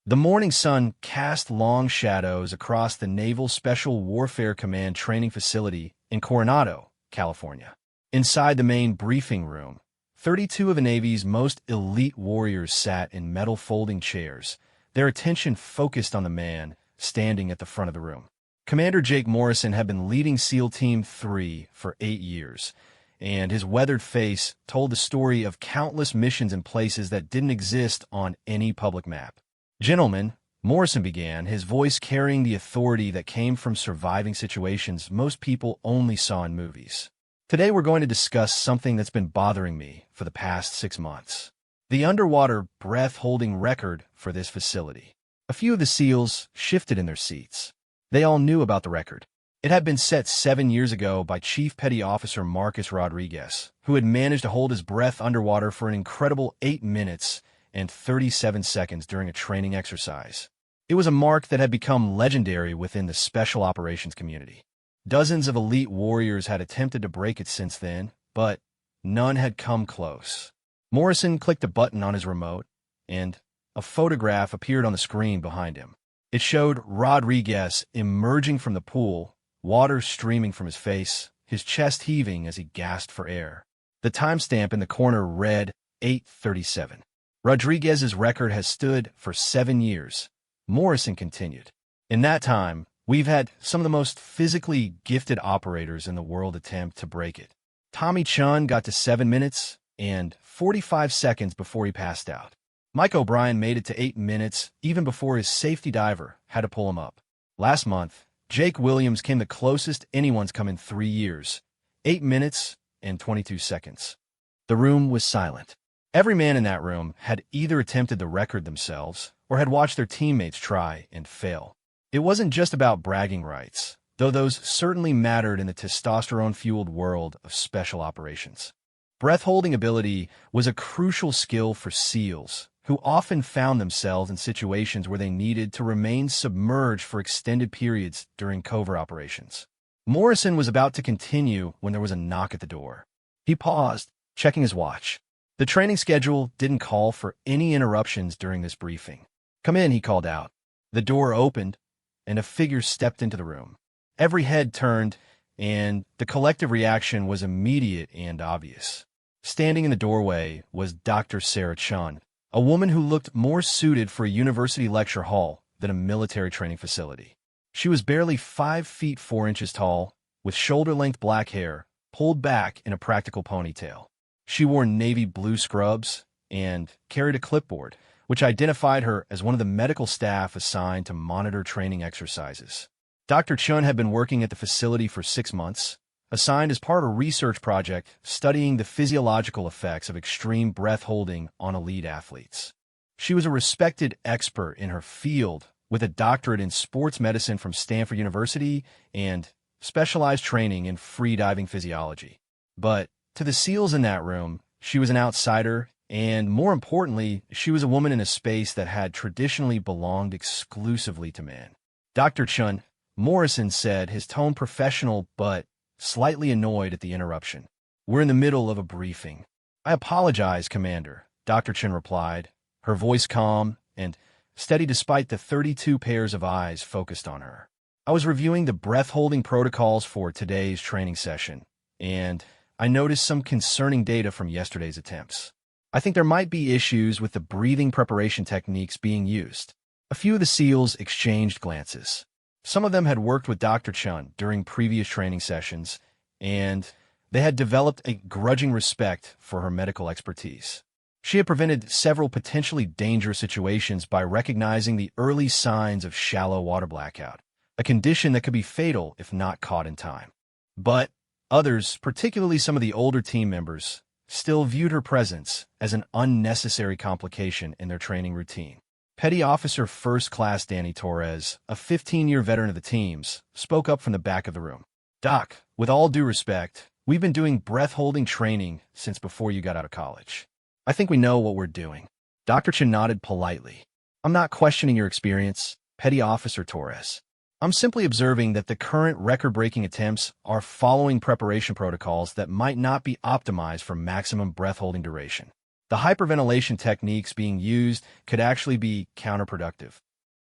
The morning sun cast long shadows across the Naval Special Warfare Command training facility in Coronado, California. Inside the main briefing room, 32 of the Navy's most elite warriors sat in metal folding chairs, their attention focused on the man standing at the front of the room. Commander Jake Morrison had been leading SEAL Team 3 for 8 years, and his weathered face told the story of countless missions in places that didn't exist on any public map. "Gentlemen," Morrison began, his voice carrying the authority that came from surviving situations most people only saw in movies. "Today we're going to discuss something that's been bothering me for the past 6 months. The underwater breath-holding record for this facility." A few of the SEALs shifted in their seats. They all knew about the record. It had been set 7 years ago by Chief Petty Officer Marcus Rodriguez, who had managed to hold his breath underwater for an incredible 8 minutes and 37 seconds during a training exercise. It was a mark that had become legendary within the special operations community. Dozens of elite warriors had attempted to break it since then, but none had come close. Morrison clicked a button on his remote, and a photograph appeared on the screen behind him. It showed Rodriguez emerging from the pool, water streaming from his face, his chest heaving as he gasped for air. The timestamp in the corner read 8:37. Rodriguez's record has stood for 7 years. Morrison continued. In that time, we've had some of the most physically gifted operators in the world attempt to break it. Tommy Chun got to 7 minutes and 45 seconds before he passed out. Mike O'Brien made it to 8 minutes even before his safety diver had to pull him up. Last month, Jake Williams came the closest anyone's come in 3 years, 8 minutes and 22 seconds. The room was silent. Every man in that room had either attempted the record themselves or had watched their teammates try and fail. It wasn't just about bragging rights, though those certainly mattered in the testosterone-fueled world of special operations. Breath-holding ability was a crucial skill for SEALs, who often found themselves in situations where they needed to remain submerged for extended periods during covert operations. Morrison was about to continue when there was a knock at the door. He paused, checking his watch. The training schedule didn't call for any interruptions during this briefing. "Come in," he called out. The door opened, and a figure stepped into the room. Every head turned, and the collective reaction was immediate and obvious. Standing in the doorway was Dr. Sarah Chun, a woman who looked more suited for a university lecture hall than a military training facility. She was barely 5 feet 4 inches tall, with shoulder-length black hair pulled back in a practical ponytail. She wore navy blue scrubs and carried a clipboard, which identified her as one of the medical staff assigned to monitor training exercises. Dr. Chun had been working at the facility for 6 months, assigned as part of a research project studying the physiological effects of extreme breath holding on elite athletes. She was a respected expert in her field, with a doctorate in sports medicine from Stanford University and specialized training in free-diving physiology. But to the SEALs in that room, she was an outsider, and more importantly, she was a woman in a space that had traditionally belonged exclusively to men. "Dr. Chun," Morrison said, his tone professional but slightly annoyed at the interruption. "We're in the middle of a briefing." "I apologize, Commander," Dr. Chun replied, her voice calm and steady despite the 32 pairs of eyes focused on her. "I was reviewing the breath-holding protocols for today's training session, and I noticed some concerning data from yesterday's attempts. I think there might be issues with the breathing preparation techniques being used." A few of the SEALs exchanged glances. Some of them had worked with Dr. Chun during previous training sessions, and they had developed a grudging respect for her medical expertise. She had prevented several potentially dangerous situations by recognizing the early signs of shallow water blackout, a condition that could be fatal if not caught in time. But others, particularly some of the older team members, still viewed her presence as an unnecessary complication in their training routine. Petty Officer First Class Danny Torres, a 15-year veteran of the teams, spoke up from the back of the room. "Doc, with all due respect, we've been doing breath-holding training since before you got out of college. I think we know what we're doing." Dr. Chin nodded politely. "I'm not questioning your experience, Petty Officer Torres. I'm simply observing that the current record-breaking attempts are following preparation protocols that might not be optimized for maximum breath-holding duration." The hyperventilation techniques being used could actually be counterproductive.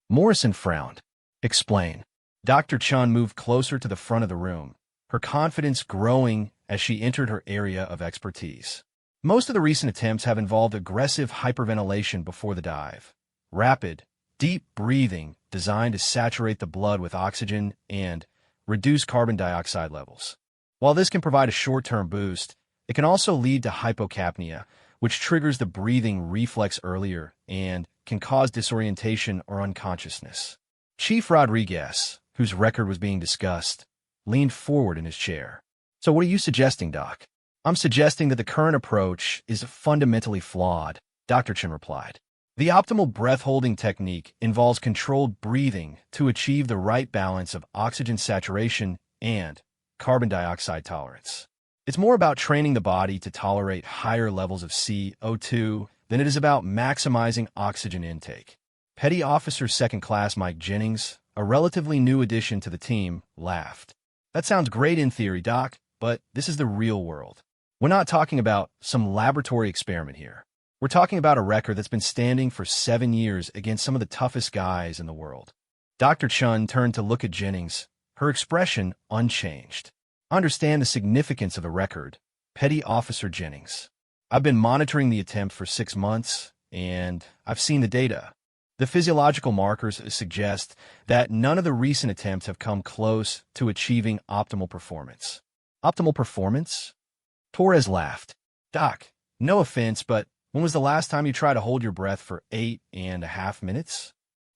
Morrison frowned. Explain. Dr. Chun moved closer to the front of the room, her confidence growing as she entered her area of expertise. Most of the recent attempts have involved aggressive hyperventilation before the dive. Rapid, deep breathing designed to saturate the blood with oxygen and reduce carbon dioxide levels. While this can provide a short-term boost, it can also lead to hypocapnia, which triggers the breathing reflex earlier and can cause disorientation or unconsciousness. Chief Rodriguez, whose record was being discussed, leaned forward in his chair. So what are you suggesting, Doc? I'm suggesting that the current approach is fundamentally flawed, Dr. Chin replied. The optimal breath-holding technique involves controlled breathing to achieve the right balance of oxygen saturation and carbon dioxide tolerance. It's more about training the body to tolerate higher levels of CO2 than it is about maximizing oxygen intake. Petty Officer Second Class Mike Jennings, a relatively new addition to the team, laughed. That sounds great in theory, Doc, but this is the real world. We're not talking about some laboratory experiment here. We're talking about a record that's been standing for 7 years against some of the toughest guys in the world. Dr. Chun turned to look at Jennings, her expression unchanged. Understand the significance of the record, Petty Officer Jennings. I've been monitoring the attempt for 6 months, and I've seen the data. The physiological markers suggest that none of the recent attempts have come close to achieving optimal performance. Optimal performance? Torres laughed. Doc, no offense, but when was the last time you tried to hold your breath for 8.5 minutes?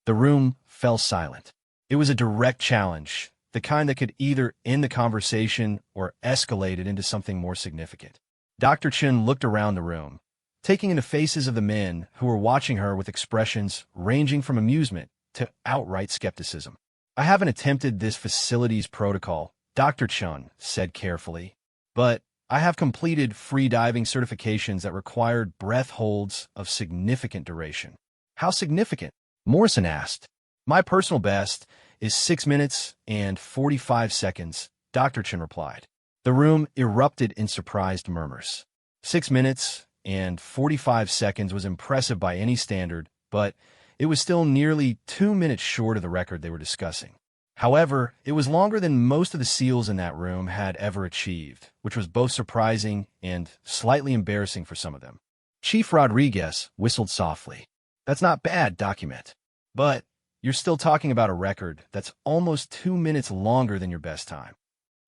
The room fell silent. It was a direct challenge, the kind that could either end the conversation or escalate it into something more significant. Dr. Chin looked around the room, taking in the faces of the men who were watching her with expressions ranging from amusement to outright skepticism. I haven't attempted this facility's protocol, Dr. Chun said carefully, but I have completed free diving certifications that required breath holds of significant duration. How significant? Morrison asked. My personal best is 6 minutes and 45 seconds, Dr. Chin replied. The room erupted in surprised murmurs. 6 minutes and 45 seconds was impressive by any standard, but it was still nearly 2 minutes short of the record they were discussing. However, it was longer than most of the SEALs in that room had ever achieved, which was both surprising and slightly embarrassing for some of them. Chief Rodriguez whistled softly. That's not bad, document. But you're still talking about a record that's almost 2 minutes longer than your best time.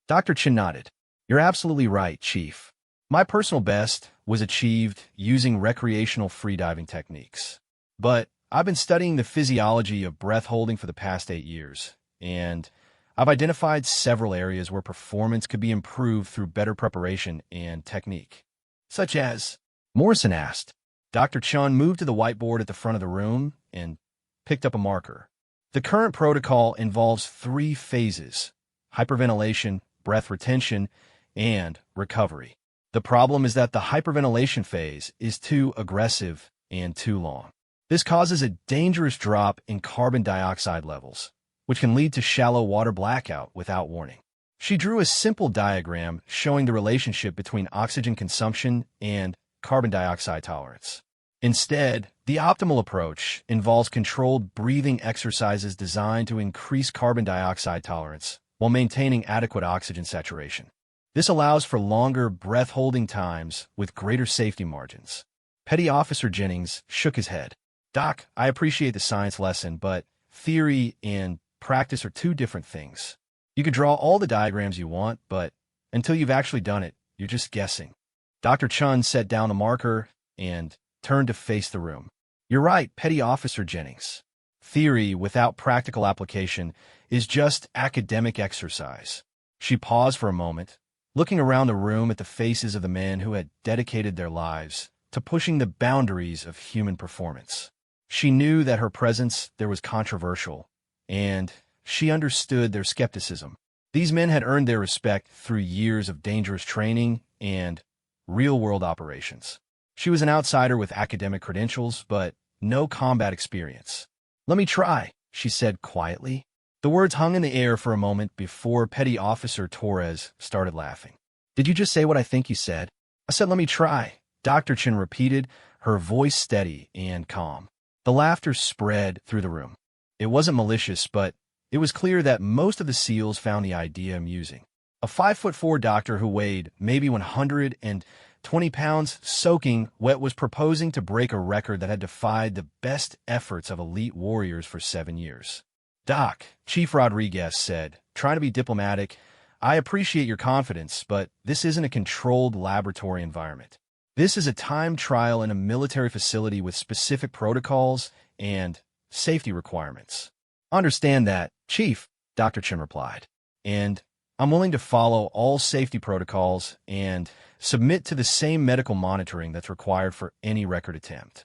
Dr. Chin nodded. You're absolutely right, Chief. My personal best was achieved using recreational freediving techniques. But I've been studying the physiology of breath holding for the past 8 years, and I've identified several areas where performance could be improved through better preparation and technique. Such as? Morrison asked. Dr. Chun moved to the whiteboard at the front of the room and picked up a marker. The current protocol involves 3 phases: hyperventilation, breath retention, and recovery. The problem is that the hyperventilation phase is too aggressive and too long. This causes a dangerous drop in carbon dioxide levels, which can lead to shallow water blackout without warning. She drew a simple diagram showing the relationship between oxygen consumption and carbon dioxide tolerance. Instead, the optimal approach involves controlled breathing exercises designed to increase carbon dioxide tolerance while maintaining adequate oxygen saturation. This allows for longer breath-holding times with greater safety margins. Petty Officer Jennings shook his head. Doc, I appreciate the science lesson, but theory and practice are 2 different things. You could draw all the diagrams you want, but until you've actually done it, you're just guessing. Dr. Chun set down the marker and turned to face the room. You're right, Petty Officer Jennings. Theory without practical application is just academic exercise. She paused for a moment, looking around the room at the faces of the men who had dedicated their lives to pushing the boundaries of human performance. She knew that her presence there was controversial, and she understood their skepticism. These men had earned their respect through years of dangerous training and real-world operations. She was an outsider with academic credentials, but no combat experience. Let me try, she said quietly. The words hung in the air for a moment before Petty Officer Torres started laughing. Did you just say what I think you said? I said let me try, Dr. Chin repeated, her voice steady and calm. The laughter spread through the room. It wasn't malicious, but it was clear that most of the SEALs found the idea amusing. A 5'4" doctor who weighed maybe 120 pounds soaking wet was proposing to break a record that had defied the best efforts of elite warriors for 7 years. "Doc," Chief Rodriguez said, trying to be diplomatic, "I appreciate your confidence, but this isn't a controlled laboratory environment. This is a time trial in a military facility with specific protocols and safety requirements." "Understand that, Chief," Dr. Chen replied, "and I'm willing to follow all safety protocols and submit to the same medical monitoring that's required for any record attempt."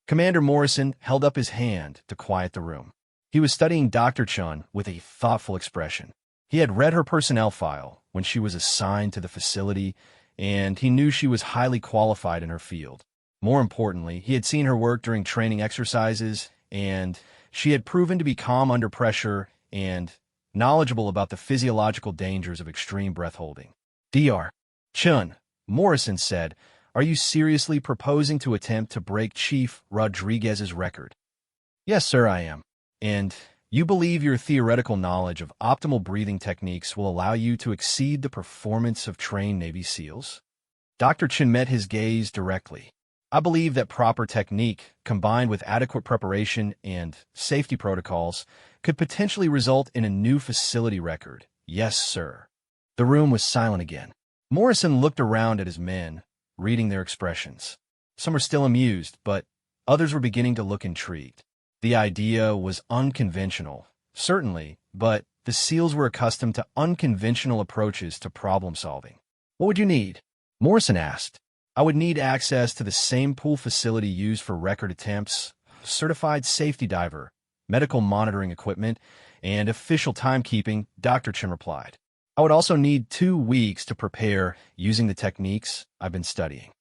Commander Morrison held up his hand to quiet the room. He was studying Dr. Chen with a thoughtful expression. He had read her personnel file when she was assigned to the facility, and he knew she was highly qualified in her field. More importantly, he had seen her work during training exercises, and she had proven to be calm under pressure and knowledgeable about the physiological dangers of extreme breath holding. "Dr. Chen," Morrison said, "are you seriously proposing to attempt to break Chief Rodriguez's record?" "Yes, sir, I am. And you believe your theoretical knowledge of optimal breathing techniques will allow you to exceed the performance of trained Navy SEALs?" Dr. Chen met his gaze directly. "I believe that proper technique, combined with adequate preparation and safety protocols, could potentially result in a new facility record. Yes, sir." The room was silent again. Morrison looked around at his men, reading their expressions. Some were still amused, but others were beginning to look intrigued. The idea was unconventional, certainly, but the SEALs were accustomed to unconventional approaches to problem solving. "What would you need?" Morrison asked. "I would need access to the same pool facility used for record attempts, certified safety diver, medical monitoring equipment, and official timekeeping," Dr. Chen replied. "I would also need 2 weeks to prepare using the techniques I've been studying."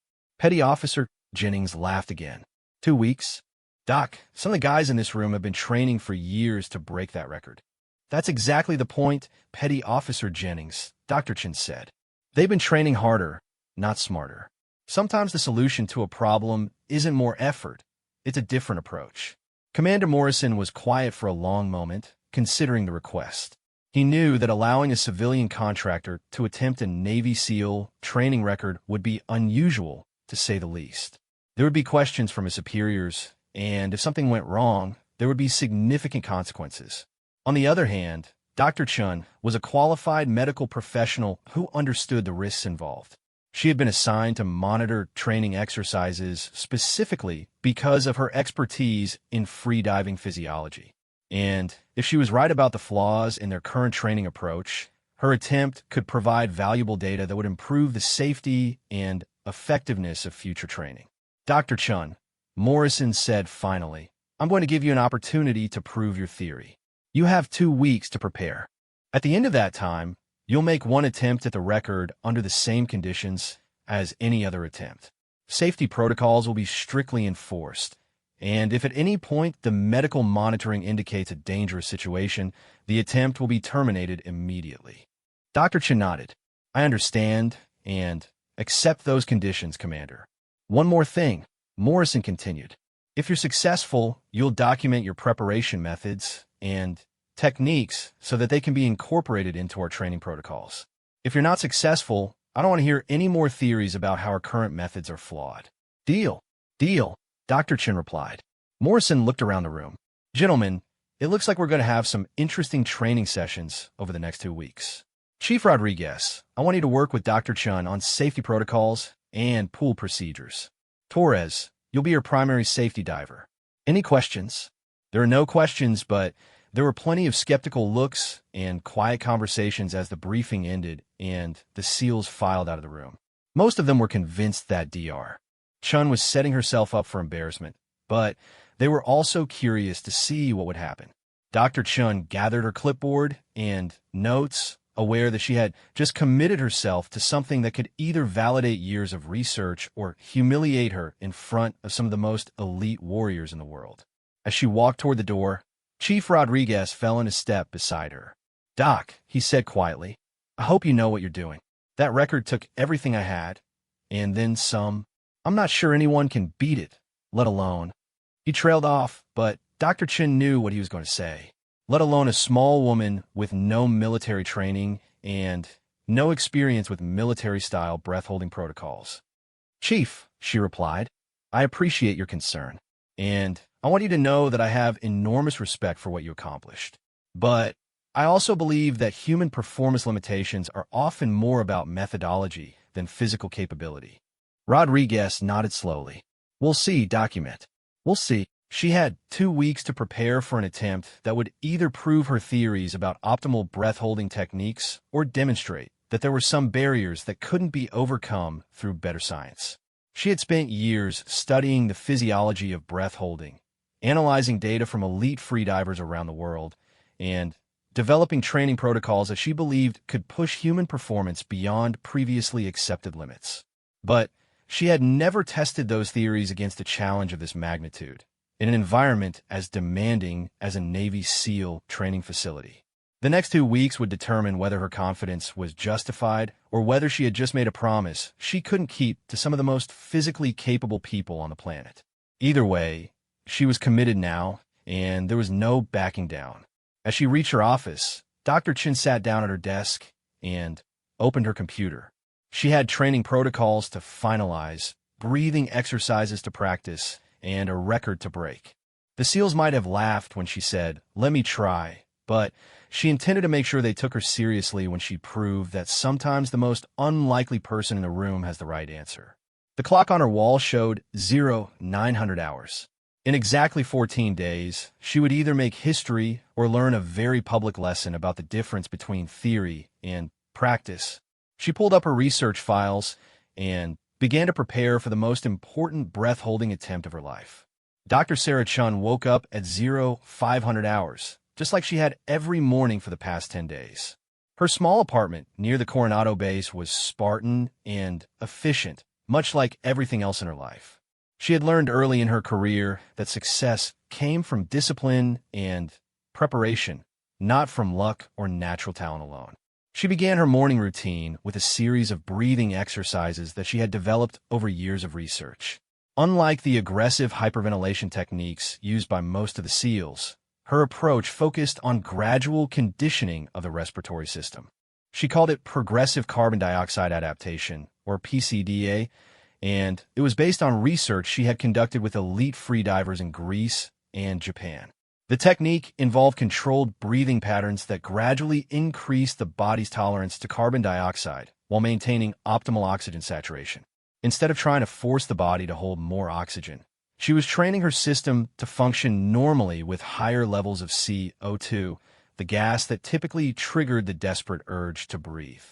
Petty Officer Jennings laughed again. 2 weeks? "Doc, some of the guys in this room have been training for years to break that record." "That's exactly the point, Petty Officer Jennings," Dr. Chen said. "They've been training harder, not smarter. Sometimes the solution to a problem isn't more effort, it's a different approach." Commander Morrison was quiet for a long moment, considering the request. He knew that allowing a civilian contractor to attempt a Navy SEAL training record would be unusual, to say the least. There would be questions from his superiors, and if something went wrong, there would be significant consequences. On the other hand, Dr. Chen was a qualified medical professional who understood the risks involved. She had been assigned to monitor training exercises specifically because of her expertise in freediving physiology. And if she was right about the flaws in their current training approach, her attempt could provide valuable data that would improve the safety and effectiveness of future training. "Dr. Chen," Morrison said finally, "I'm going to give you an opportunity to prove your theory. You have 2 weeks to prepare. At the end of that time, you'll make one attempt at the record under the same conditions as any other attempt. Safety protocols will be strictly enforced, and if at any point the medical monitoring indicates a dangerous situation, the attempt will be terminated immediately." Dr. Chen nodded. "I understand and accept those conditions, Commander." "One more thing," Morrison continued. "If you're successful, you'll document your preparation methods and techniques so that they can be incorporated into our training protocols. If you're not successful, I don't want to hear any more theories about how our current methods are flawed." "Deal. Deal," Dr. Chen replied. Morrison looked around the room. "Gentlemen, it looks like we're going to have some interesting training sessions over the next 2 weeks. Chief Rodriguez, I want you to work with Dr. Chen on safety protocols and pool procedures. Torres, you'll be your primary safety diver. Any questions?" There were no questions, but there were plenty of skeptical looks and quiet conversations as the briefing ended and the SEALs filed out of the room. Most of them were convinced that Dr. Chen was setting herself up for embarrassment, but they were also curious to see what would happen. Dr. Chen gathered her clipboard and notes, aware that she had just committed herself to something that could either validate years of research or humiliate her in front of some of the most elite warriors in the world. As she walked toward the door, Chief Rodriguez fell in a step beside her. "Doc," he said quietly, "I hope you know what you're doing. That record took everything I had, and then some. I'm not sure anyone can beat it, let alone. He trailed off, but Dr. Chin knew what he was going to say. Let alone a small woman with no military training and no experience with military-style breath-holding protocols. Chief, she replied, I appreciate your concern, and I want you to know that I have enormous respect for what you accomplished. But I also believe that human performance limitations are often more about methodology than physical capability. Rodriguez nodded slowly. We'll see, document. We'll see. She had 2 weeks to prepare for an attempt that would either prove her theories about optimal breath-holding techniques or demonstrate that there were some barriers that couldn't be overcome through better science. She had spent years studying the physiology of breath-holding, analyzing data from elite freedivers around the world, and developing training protocols that she believed could push human performance beyond previously accepted limits. But she had never tested those theories against a challenge of this magnitude, in an environment as demanding as a Navy SEAL training facility. The next 2 weeks would determine whether her confidence was justified or whether she had just made a promise she couldn't keep to some of the most physically capable people on the planet. Either way, she was committed now, and there was no backing down. As she reached her office, Dr. Chin sat down at her desk and opened her computer. She had training protocols to finalize, breathing exercises to practice, and a record to break. The SEALs might have laughed when she said, "Let me try," but she intended to make sure they took her seriously when she proved that sometimes the most unlikely person in the room has the right answer. The clock on her wall showed 0900 hours. In exactly 14 days, she would either make history or learn a very public lesson about the difference between theory and practice. She pulled up her research files and began to prepare for the most important breath-holding attempt of her life. Dr. Sarah Chun woke up at 0500 hours, just like she had every morning for the past 10 days. Her small apartment near the Coronado base was Spartan and efficient, much like everything else in her life. She had learned early in her career that success came from discipline and preparation, not from luck or natural talent alone. She began her morning routine with a series of breathing exercises that she had developed over years of research. Unlike the aggressive hyperventilation techniques used by most of the SEALs, her approach focused on gradual conditioning of the respiratory system. She called it progressive carbon dioxide adaptation, or PCDA, and it was based on research she had conducted with elite freedivers in Greece and Japan. The technique involved controlled breathing patterns that gradually increased the body's tolerance to carbon dioxide while maintaining optimal oxygen saturation. Instead of trying to force the body to hold more oxygen, she was training her system to function normally with higher levels of CO2, the gas that typically triggered the desperate urge to breathe.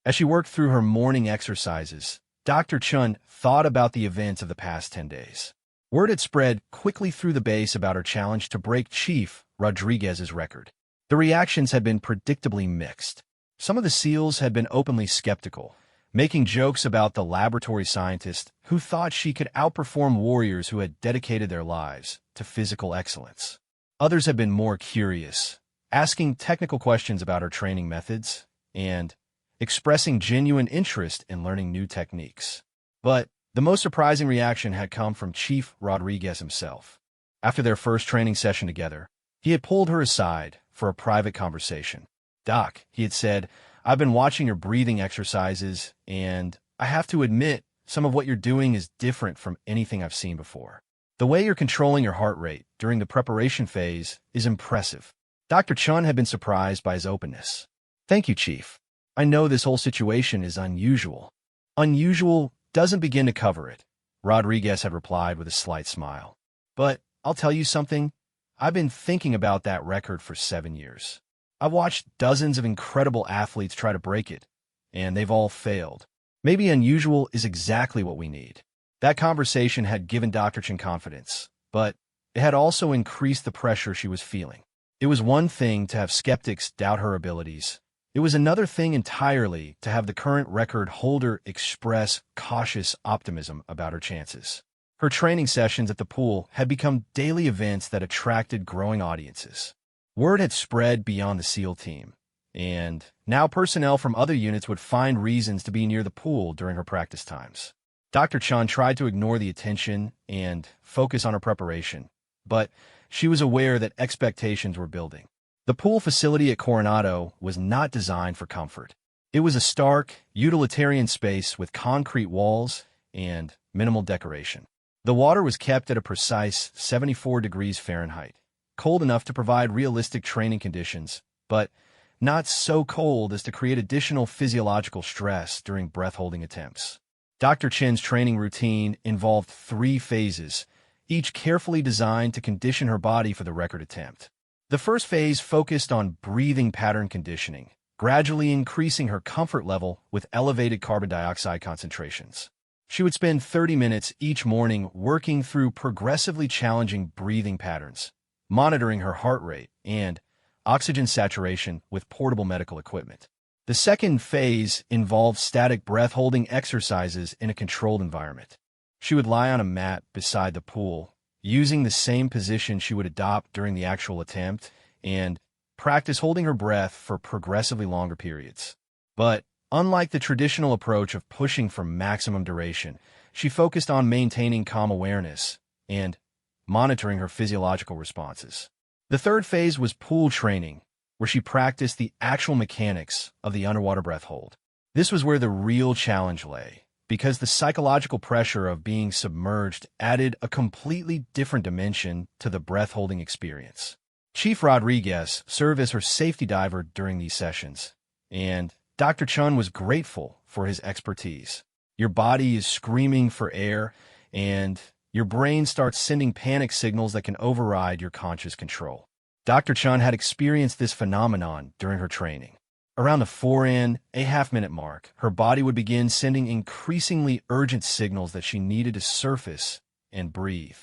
As she worked through her morning exercises, Dr. Chun thought about the events of the past 10 days. Word had spread quickly through the base about her challenge to break Chief Rodriguez's record. The reactions had been predictably mixed. Some of the SEALs had been openly skeptical, making jokes about the laboratory scientist who thought she could outperform warriors who had dedicated their lives to physical excellence. Others had been more curious, asking technical questions about her training methods and expressing genuine interest in learning new techniques. But the most surprising reaction had come from Chief Rodriguez himself. After their first training session together, he had pulled her aside for a private conversation. "Doc," he had said, "I've been watching your breathing exercises, and I have to admit, some of what you're doing is different from anything I've seen before. The way you're controlling your heart rate during the preparation phase is impressive." Dr. Chun had been surprised by his openness. "Thank you, Chief. I know this whole situation is unusual." "Unusual doesn't begin to cover it," Rodriguez had replied with a slight smile. "But I'll tell you something. I've been thinking about that record for 7 years. I've watched dozens of incredible athletes try to break it, and they've all failed. Maybe unusual is exactly what we need." That conversation had given Dr. Chin confidence, but it had also increased the pressure she was feeling. It was one thing to have skeptics doubt her abilities. It was another thing entirely to have the current record holder express cautious optimism about her chances. Her training sessions at the pool had become daily events that attracted growing audiences. Word had spread beyond the SEAL team, and now personnel from other units would find reasons to be near the pool during her practice times. Dr. Chun tried to ignore the attention and focus on her preparation, but she was aware that expectations were building. The pool facility at Coronado was not designed for comfort. It was a stark, utilitarian space with concrete walls and minimal decoration. The water was kept at a precise 74 degrees Fahrenheit, cold enough to provide realistic training conditions, but not so cold as to create additional physiological stress during breath-holding attempts. Dr. Chen's training routine involved 3 phases, each carefully designed to condition her body for the record attempt. The first phase focused on breathing pattern conditioning, gradually increasing her comfort level with elevated carbon dioxide concentrations. She would spend 30 minutes each morning working through progressively challenging breathing patterns, monitoring her heart rate and oxygen saturation with portable medical equipment. The second phase involved static breath-holding exercises in a controlled environment. She would lie on a mat beside the pool, using the same position she would adopt during the actual attempt, and practice holding her breath for progressively longer periods. But unlike the traditional approach of pushing for maximum duration, she focused on maintaining calm awareness and monitoring her physiological responses. The third phase was pool training, where she practiced the actual mechanics of the underwater breath hold. This was where the real challenge lay, because the psychological pressure of being submerged added a completely different dimension to the breath-holding experience. Chief Rodriguez served as her safety diver during these sessions, and Dr. Chun was grateful for his expertise. Your body is screaming for air, and your brain starts sending panic signals that can override your conscious control. Dr. Chun had experienced this phenomenon during her training. Around the 4.5 minute mark, her body would begin sending increasingly urgent signals that she needed to surface and breathe.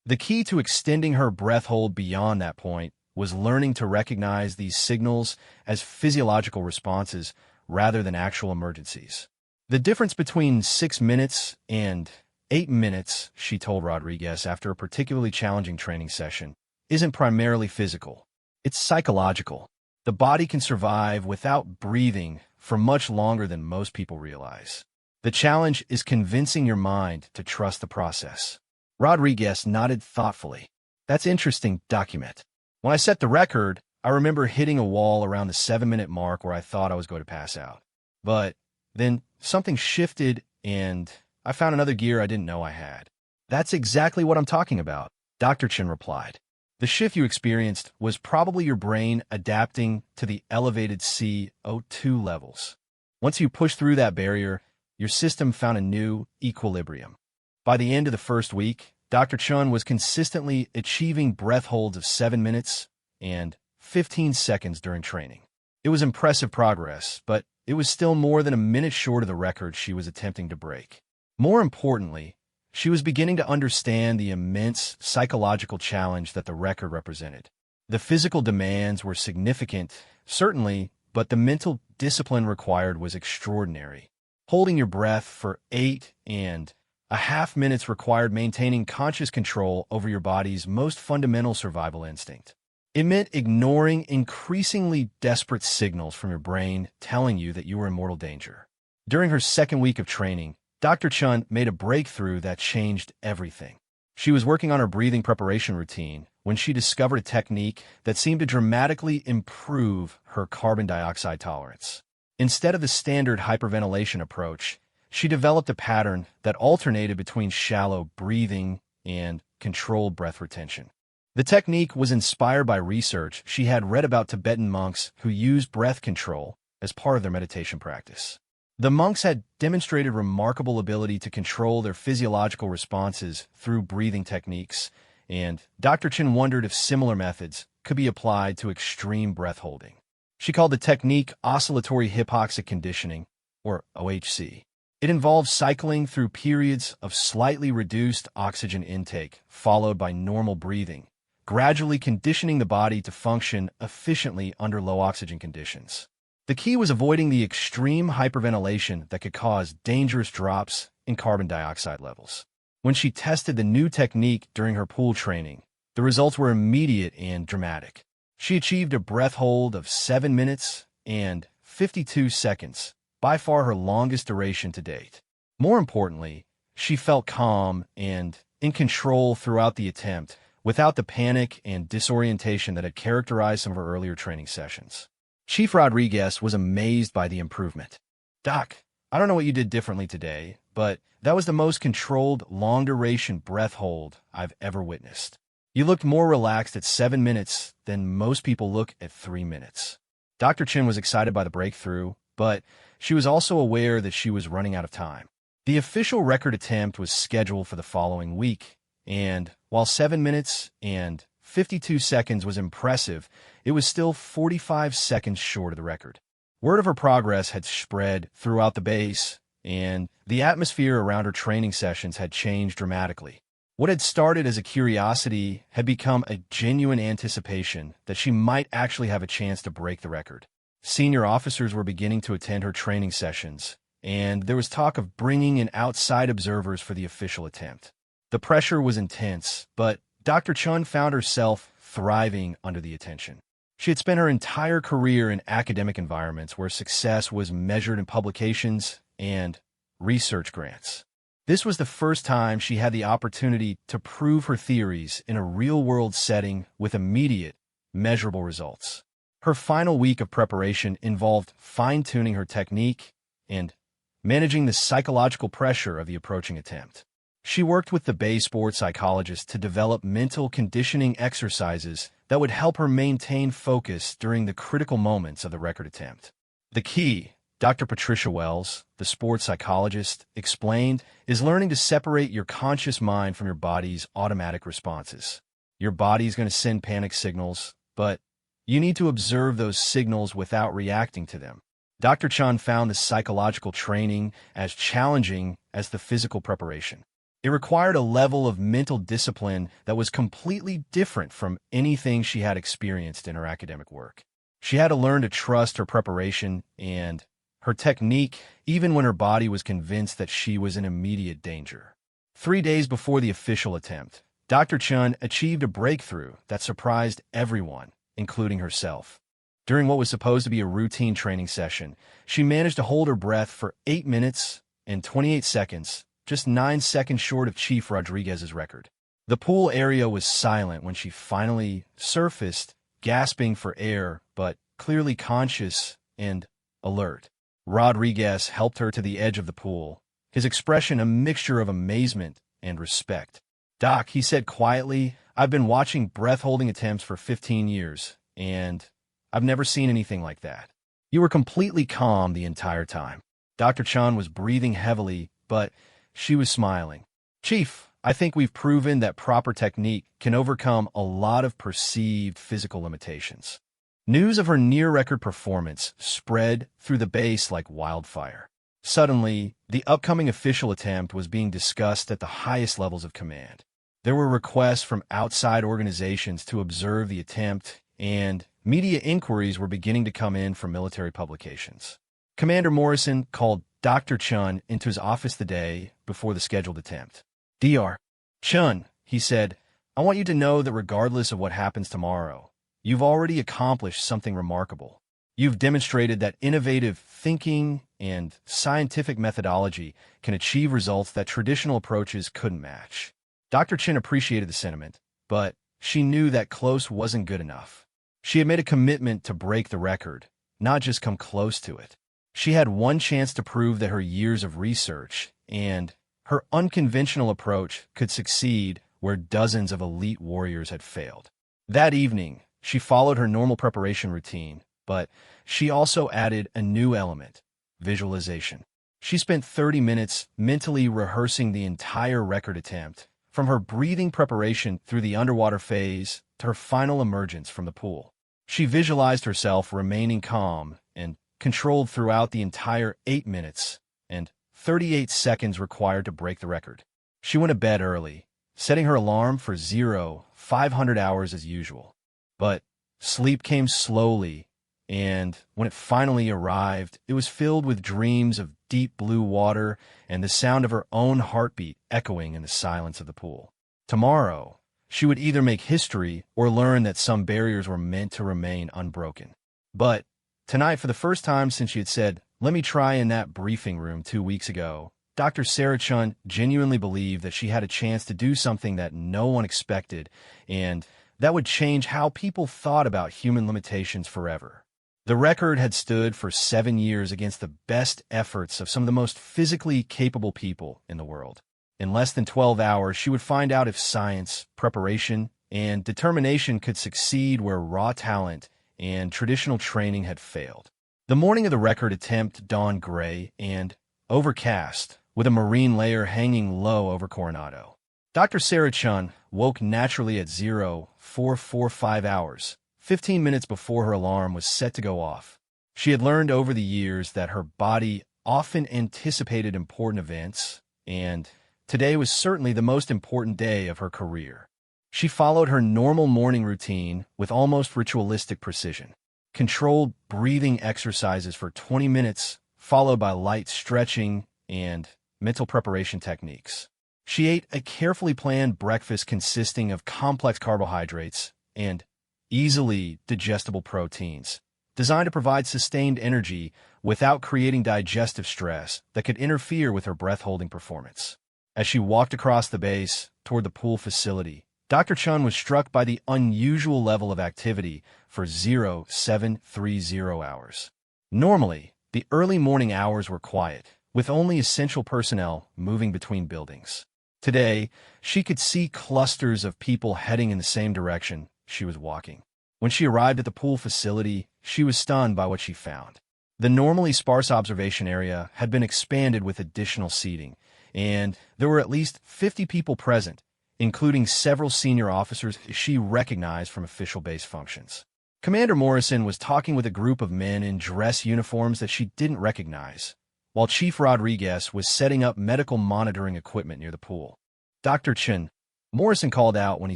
The key to extending her breath hold beyond that point was learning to recognize these signals as physiological responses rather than actual emergencies. The difference between 6 minutes and 8 minutes, she told Rodriguez after a particularly challenging training session, isn't primarily physical. It's psychological. The body can survive without breathing for much longer than most people realize. The challenge is convincing your mind to trust the process. Rodriguez nodded thoughtfully. That's interesting, document. When I set the record, I remember hitting a wall around the 7-minute mark where I thought I was going to pass out. But then something shifted and I found another gear I didn't know I had. That's exactly what I'm talking about, Dr. Chin replied. The shift you experienced was probably your brain adapting to the elevated CO2 levels. Once you pushed through that barrier, your system found a new equilibrium. By the end of the first week, Dr. Chun was consistently achieving breath holds of 7 minutes and 15 seconds during training. It was impressive progress, but it was still more than a minute short of the record she was attempting to break. More importantly, she was beginning to understand the immense psychological challenge that the record represented. The physical demands were significant, certainly, but the mental discipline required was extraordinary. Holding your breath for 8.5 minutes required maintaining conscious control over your body's most fundamental survival instinct. It meant ignoring increasingly desperate signals from your brain telling you that you were in mortal danger. During her second week of training, Dr. Chun made a breakthrough that changed everything. She was working on her breathing preparation routine when she discovered a technique that seemed to dramatically improve her carbon dioxide tolerance. Instead of the standard hyperventilation approach, she developed a pattern that alternated between shallow breathing and controlled breath retention. The technique was inspired by research she had read about Tibetan monks who used breath control as part of their meditation practice. The monks had demonstrated remarkable ability to control their physiological responses through breathing techniques, and Dr. Chin wondered if similar methods could be applied to extreme breath holding. She called the technique oscillatory hypoxic conditioning, or OHC. It involves cycling through periods of slightly reduced oxygen intake, followed by normal breathing, gradually conditioning the body to function efficiently under low oxygen conditions. The key was avoiding the extreme hyperventilation that could cause dangerous drops in carbon dioxide levels. When she tested the new technique during her pool training, the results were immediate and dramatic. She achieved a breath hold of 7 minutes and 52 seconds, by far her longest duration to date. More importantly, she felt calm and in control throughout the attempt, without the panic and disorientation that had characterized some of her earlier training sessions. Chief Rodriguez was amazed by the improvement. "Doc, I don't know what you did differently today, but that was the most controlled, long-duration breath hold I've ever witnessed. You looked more relaxed at 7 minutes than most people look at 3 minutes." Dr. Chin was excited by the breakthrough, but she was also aware that she was running out of time. The official record attempt was scheduled for the following week, and while 7 minutes and 52 seconds was impressive, it was still 45 seconds short of the record. Word of her progress had spread throughout the base, and the atmosphere around her training sessions had changed dramatically. What had started as a curiosity had become a genuine anticipation that she might actually have a chance to break the record. Senior officers were beginning to attend her training sessions, and there was talk of bringing in outside observers for the official attempt. The pressure was intense, but Dr. Chun found herself thriving under the attention. She had spent her entire career in academic environments where success was measured in publications and research grants. This was the first time she had the opportunity to prove her theories in a real-world setting with immediate, measurable results. Her final week of preparation involved fine-tuning her technique and managing the psychological pressure of the approaching attempt. She worked with the Bay sports psychologist to develop mental conditioning exercises that would help her maintain focus during the critical moments of the record attempt. The key, Dr. Patricia Wells, the sports psychologist, explained, is learning to separate your conscious mind from your body's automatic responses. Your body's going to send panic signals, but you need to observe those signals without reacting to them. Dr. Chan found the psychological training as challenging as the physical preparation. It required a level of mental discipline that was completely different from anything she had experienced in her academic work. She had to learn to trust her preparation and her technique, even when her body was convinced that she was in immediate danger. 3 days before the official attempt, Dr. Chun achieved a breakthrough that surprised everyone, including herself. During what was supposed to be a routine training session, she managed to hold her breath for 8 minutes and 28 seconds, just 9 seconds short of Chief Rodriguez's record. The pool area was silent when she finally surfaced, gasping for air, but clearly conscious and alert. Rodriguez helped her to the edge of the pool, his expression a mixture of amazement and respect. "Doc," he said quietly, "I've been watching breath-holding attempts for 15 years, and I've never seen anything like that. You were completely calm the entire time." Dr. Chan was breathing heavily, but she was smiling. "Chief, I think we've proven that proper technique can overcome a lot of perceived physical limitations." News of her near-record performance spread through the base like wildfire. Suddenly, the upcoming official attempt was being discussed at the highest levels of command. There were requests from outside organizations to observe the attempt, and media inquiries were beginning to come in from military publications. Commander Morrison called Dr. Chun into his office the day before the scheduled attempt. "Dr. Chun," he said, "I want you to know that regardless of what happens tomorrow, you've already accomplished something remarkable. You've demonstrated that innovative thinking and scientific methodology can achieve results that traditional approaches couldn't match." Dr. Chin appreciated the sentiment, but she knew that close wasn't good enough. She had made a commitment to break the record, not just come close to it. She had one chance to prove that her years of research and her unconventional approach could succeed where dozens of elite warriors had failed. That evening, she followed her normal preparation routine, but she also added a new element: visualization. She spent 30 minutes mentally rehearsing the entire record attempt, from her breathing preparation through the underwater phase to her final emergence from the pool. She visualized herself remaining calm and controlled throughout the entire 8 minutes and 38 seconds required to break the record. She went to bed early, setting her alarm for 0500 hours as usual. But sleep came slowly, and when it finally arrived, it was filled with dreams of deep blue water and the sound of her own heartbeat echoing in the silence of the pool. Tomorrow, she would either make history or learn that some barriers were meant to remain unbroken. But tonight, for the first time since she had said, "Let me try," in that briefing room 2 weeks ago, Dr. Sarah Chun genuinely believed that she had a chance to do something that no one expected, and that would change how people thought about human limitations forever. The record had stood for 7 years against the best efforts of some of the most physically capable people in the world. In less than 12 hours, she would find out if science, preparation, and determination could succeed where raw talent and traditional training had failed. The morning of the record attempt dawned gray and overcast, with a marine layer hanging low over Coronado. Dr. Sarah Chun woke naturally at 0445 hours, 15 minutes before her alarm was set to go off. She had learned over the years that her body often anticipated important events, and today was certainly the most important day of her career. She followed her normal morning routine with almost ritualistic precision. Controlled breathing exercises for 20 minutes, followed by light stretching and mental preparation techniques. She ate a carefully planned breakfast consisting of complex carbohydrates and easily digestible proteins, designed to provide sustained energy without creating digestive stress that could interfere with her breath-holding performance. As she walked across the base toward the pool facility, Dr. Chun was struck by the unusual level of activity for 0730 hours. Normally, the early morning hours were quiet, with only essential personnel moving between buildings. Today, she could see clusters of people heading in the same direction she was walking. When she arrived at the pool facility, she was stunned by what she found. The normally sparse observation area had been expanded with additional seating, and there were at least 50 people present, including several senior officers she recognized from official base functions. Commander Morrison was talking with a group of men in dress uniforms that she didn't recognize, while Chief Rodriguez was setting up medical monitoring equipment near the pool. "Dr. Chun," Morrison called out when he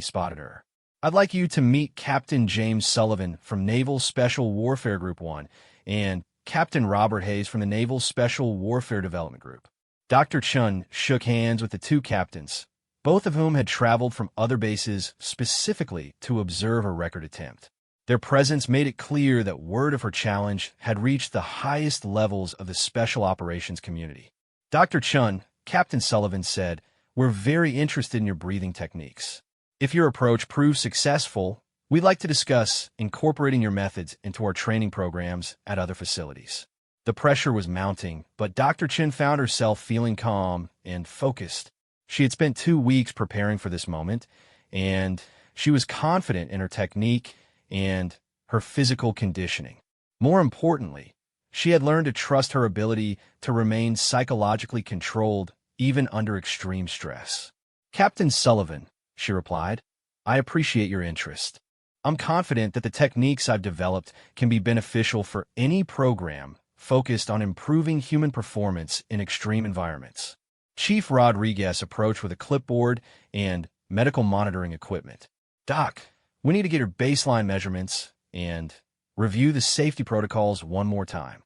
spotted her. "I'd like you to meet Captain James Sullivan from Naval Special Warfare Group 1 and Captain Robert Hayes from the Naval Special Warfare Development Group." Dr. Chun shook hands with the two captains, both of whom had traveled from other bases specifically to observe a record attempt. Their presence made it clear that word of her challenge had reached the highest levels of the special operations community. "Dr. Chun," Captain Sullivan said, "we're very interested in your breathing techniques. If your approach proves successful, we'd like to discuss incorporating your methods into our training programs at other facilities." The pressure was mounting, but Dr. Chun found herself feeling calm and focused. She had spent 2 weeks preparing for this moment, and she was confident in her technique and her physical conditioning. More importantly, she had learned to trust her ability to remain psychologically controlled even under extreme stress. "Captain Sullivan," she replied, "I appreciate your interest. I'm confident that the techniques I've developed can be beneficial for any program focused on improving human performance in extreme environments." Chief Rodriguez approached with a clipboard and medical monitoring equipment. "Doc, we need to get your baseline measurements and review the safety protocols one more time."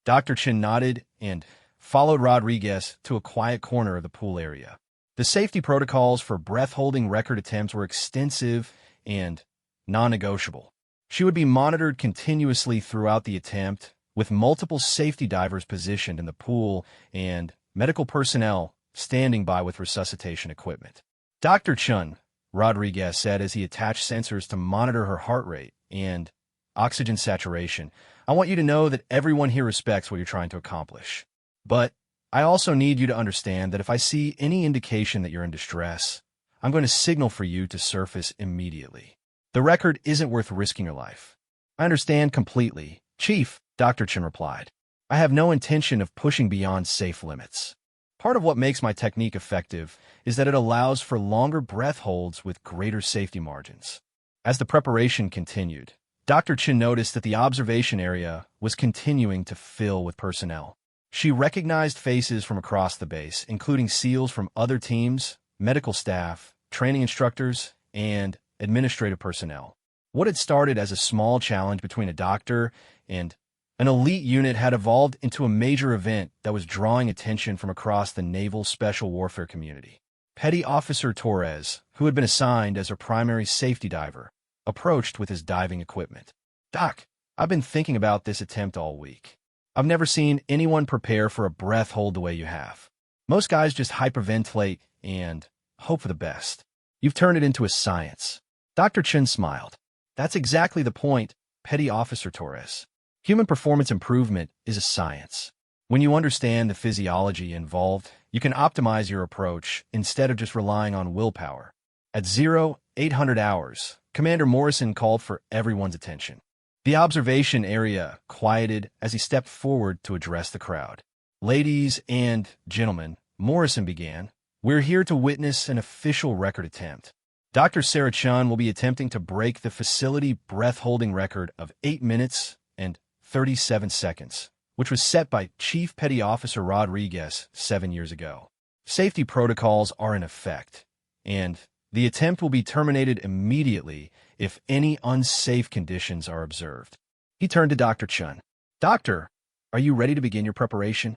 Dr. Chin nodded and followed Rodriguez to a quiet corner of the pool area. The safety protocols for breath-holding record attempts were extensive and non-negotiable. She would be monitored continuously throughout the attempt, with multiple safety divers positioned in the pool and medical personnel standing by with resuscitation equipment. "Dr. Chun," Rodriguez said as he attached sensors to monitor her heart rate and oxygen saturation, "I want you to know that everyone here respects what you're trying to accomplish. But I also need you to understand that if I see any indication that you're in distress, I'm going to signal for you to surface immediately. The record isn't worth risking your life." "I understand completely, Chief," Dr. Chun replied. "I have no intention of pushing beyond safe limits. Part of what makes my technique effective is that it allows for longer breath holds with greater safety margins." As the preparation continued, Dr. Chin noticed that the observation area was continuing to fill with personnel. She recognized faces from across the base, including SEALs from other teams, medical staff, training instructors, and administrative personnel. What had started as a small challenge between a doctor and an elite unit had evolved into a major event that was drawing attention from across the Naval Special Warfare community. Petty Officer Torres, who had been assigned as her primary safety diver, approached with his diving equipment. "Doc, I've been thinking about this attempt all week. I've never seen anyone prepare for a breath hold the way you have. Most guys just hyperventilate and hope for the best. You've turned it into a science. Dr. Chen smiled. That's exactly the point, Petty Officer Torres. Human performance improvement is a science. When you understand the physiology involved, you can optimize your approach instead of just relying on willpower. At 0800 hours, Commander Morrison called for everyone's attention. The observation area quieted as he stepped forward to address the crowd. Ladies and gentlemen, Morrison began, we're here to witness an official record attempt. Dr. Sarah Chun will be attempting to break the facility breath-holding record of 8 minutes and 37 seconds, which was set by Chief Petty Officer Rodriguez 7 years ago. Safety protocols are in effect, and the attempt will be terminated immediately if any unsafe conditions are observed. He turned to Dr. Chun. Doctor, are you ready to begin your preparation?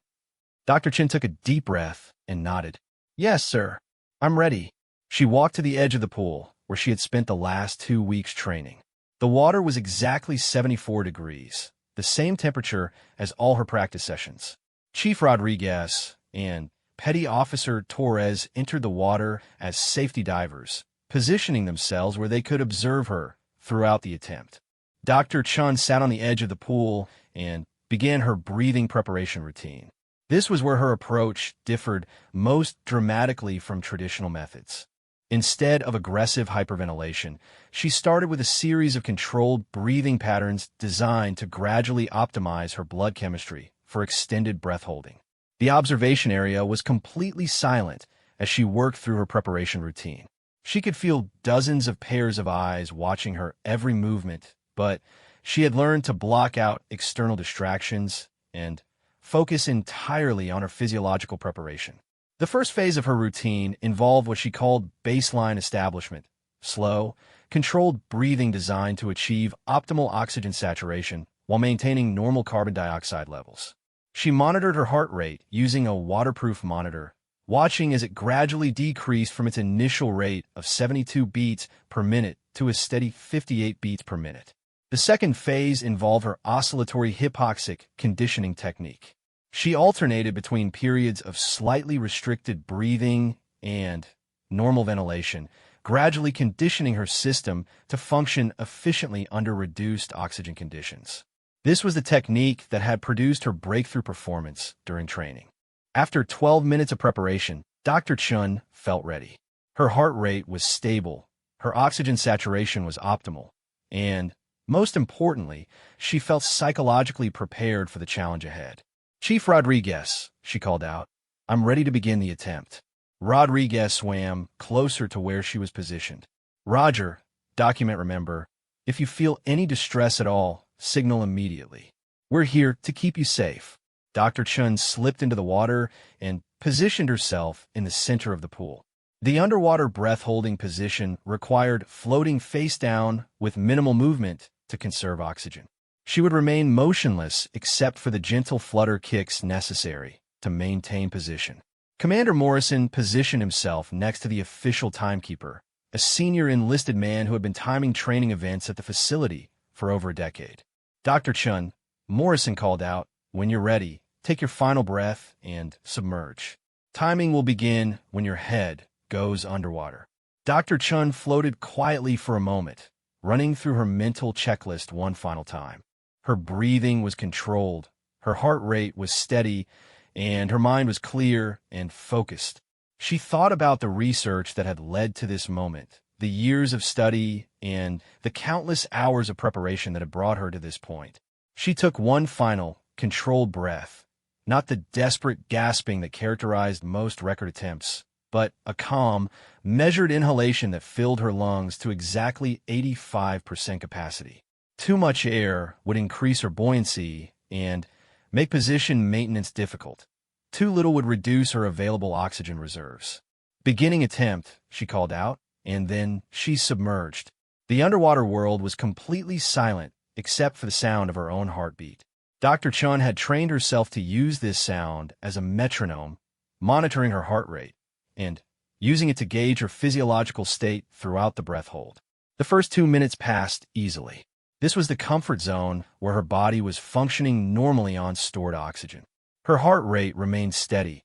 Dr. Chun took a deep breath and nodded. Yes, sir. I'm ready. She walked to the edge of the pool, where she had spent the last 2 weeks training. The water was exactly 74 degrees, the same temperature as all her practice sessions. Chief Rodriguez and Petty Officer Torres entered the water as safety divers, positioning themselves where they could observe her throughout the attempt. Dr. Chun sat on the edge of the pool and began her breathing preparation routine. This was where her approach differed most dramatically from traditional methods. Instead of aggressive hyperventilation, she started with a series of controlled breathing patterns designed to gradually optimize her blood chemistry for extended breath holding. The observation area was completely silent as she worked through her preparation routine. She could feel dozens of pairs of eyes watching her every movement, but she had learned to block out external distractions and focus entirely on her physiological preparation. The first phase of her routine involved what she called baseline establishment, slow, controlled breathing designed to achieve optimal oxygen saturation while maintaining normal carbon dioxide levels. She monitored her heart rate using a waterproof monitor, watching as it gradually decreased from its initial rate of 72 beats per minute to a steady 58 beats per minute. The second phase involved her oscillatory hypoxic conditioning technique. She alternated between periods of slightly restricted breathing and normal ventilation, gradually conditioning her system to function efficiently under reduced oxygen conditions. This was the technique that had produced her breakthrough performance during training. After 12 minutes of preparation, Dr. Chun felt ready. Her heart rate was stable, her oxygen saturation was optimal, and most importantly, she felt psychologically prepared for the challenge ahead. Chief Rodriguez, she called out, I'm ready to begin the attempt. Rodriguez swam closer to where she was positioned. Roger, document remember, if you feel any distress at all, signal immediately. We're here to keep you safe. Dr. Chun slipped into the water and positioned herself in the center of the pool. The underwater breath-holding position required floating face down with minimal movement to conserve oxygen. She would remain motionless except for the gentle flutter kicks necessary to maintain position. Commander Morrison positioned himself next to the official timekeeper, a senior enlisted man who had been timing training events at the facility for over a decade. Dr. Chun, Morrison called out, when you're ready, take your final breath and submerge. Timing will begin when your head goes underwater. Dr. Chun floated quietly for a moment, running through her mental checklist one final time. Her breathing was controlled, her heart rate was steady, and her mind was clear and focused. She thought about the research that had led to this moment, the years of study, and the countless hours of preparation that had brought her to this point. She took one final, controlled breath, not the desperate gasping that characterized most record attempts, but a calm, measured inhalation that filled her lungs to exactly 85% capacity. Too much air would increase her buoyancy and make position maintenance difficult. Too little would reduce her available oxygen reserves. Beginning attempt, she called out, and then she submerged. The underwater world was completely silent except for the sound of her own heartbeat. Dr. Chun had trained herself to use this sound as a metronome, monitoring her heart rate, and using it to gauge her physiological state throughout the breath hold. The first 2 minutes passed easily. This was the comfort zone where her body was functioning normally on stored oxygen. Her heart rate remained steady,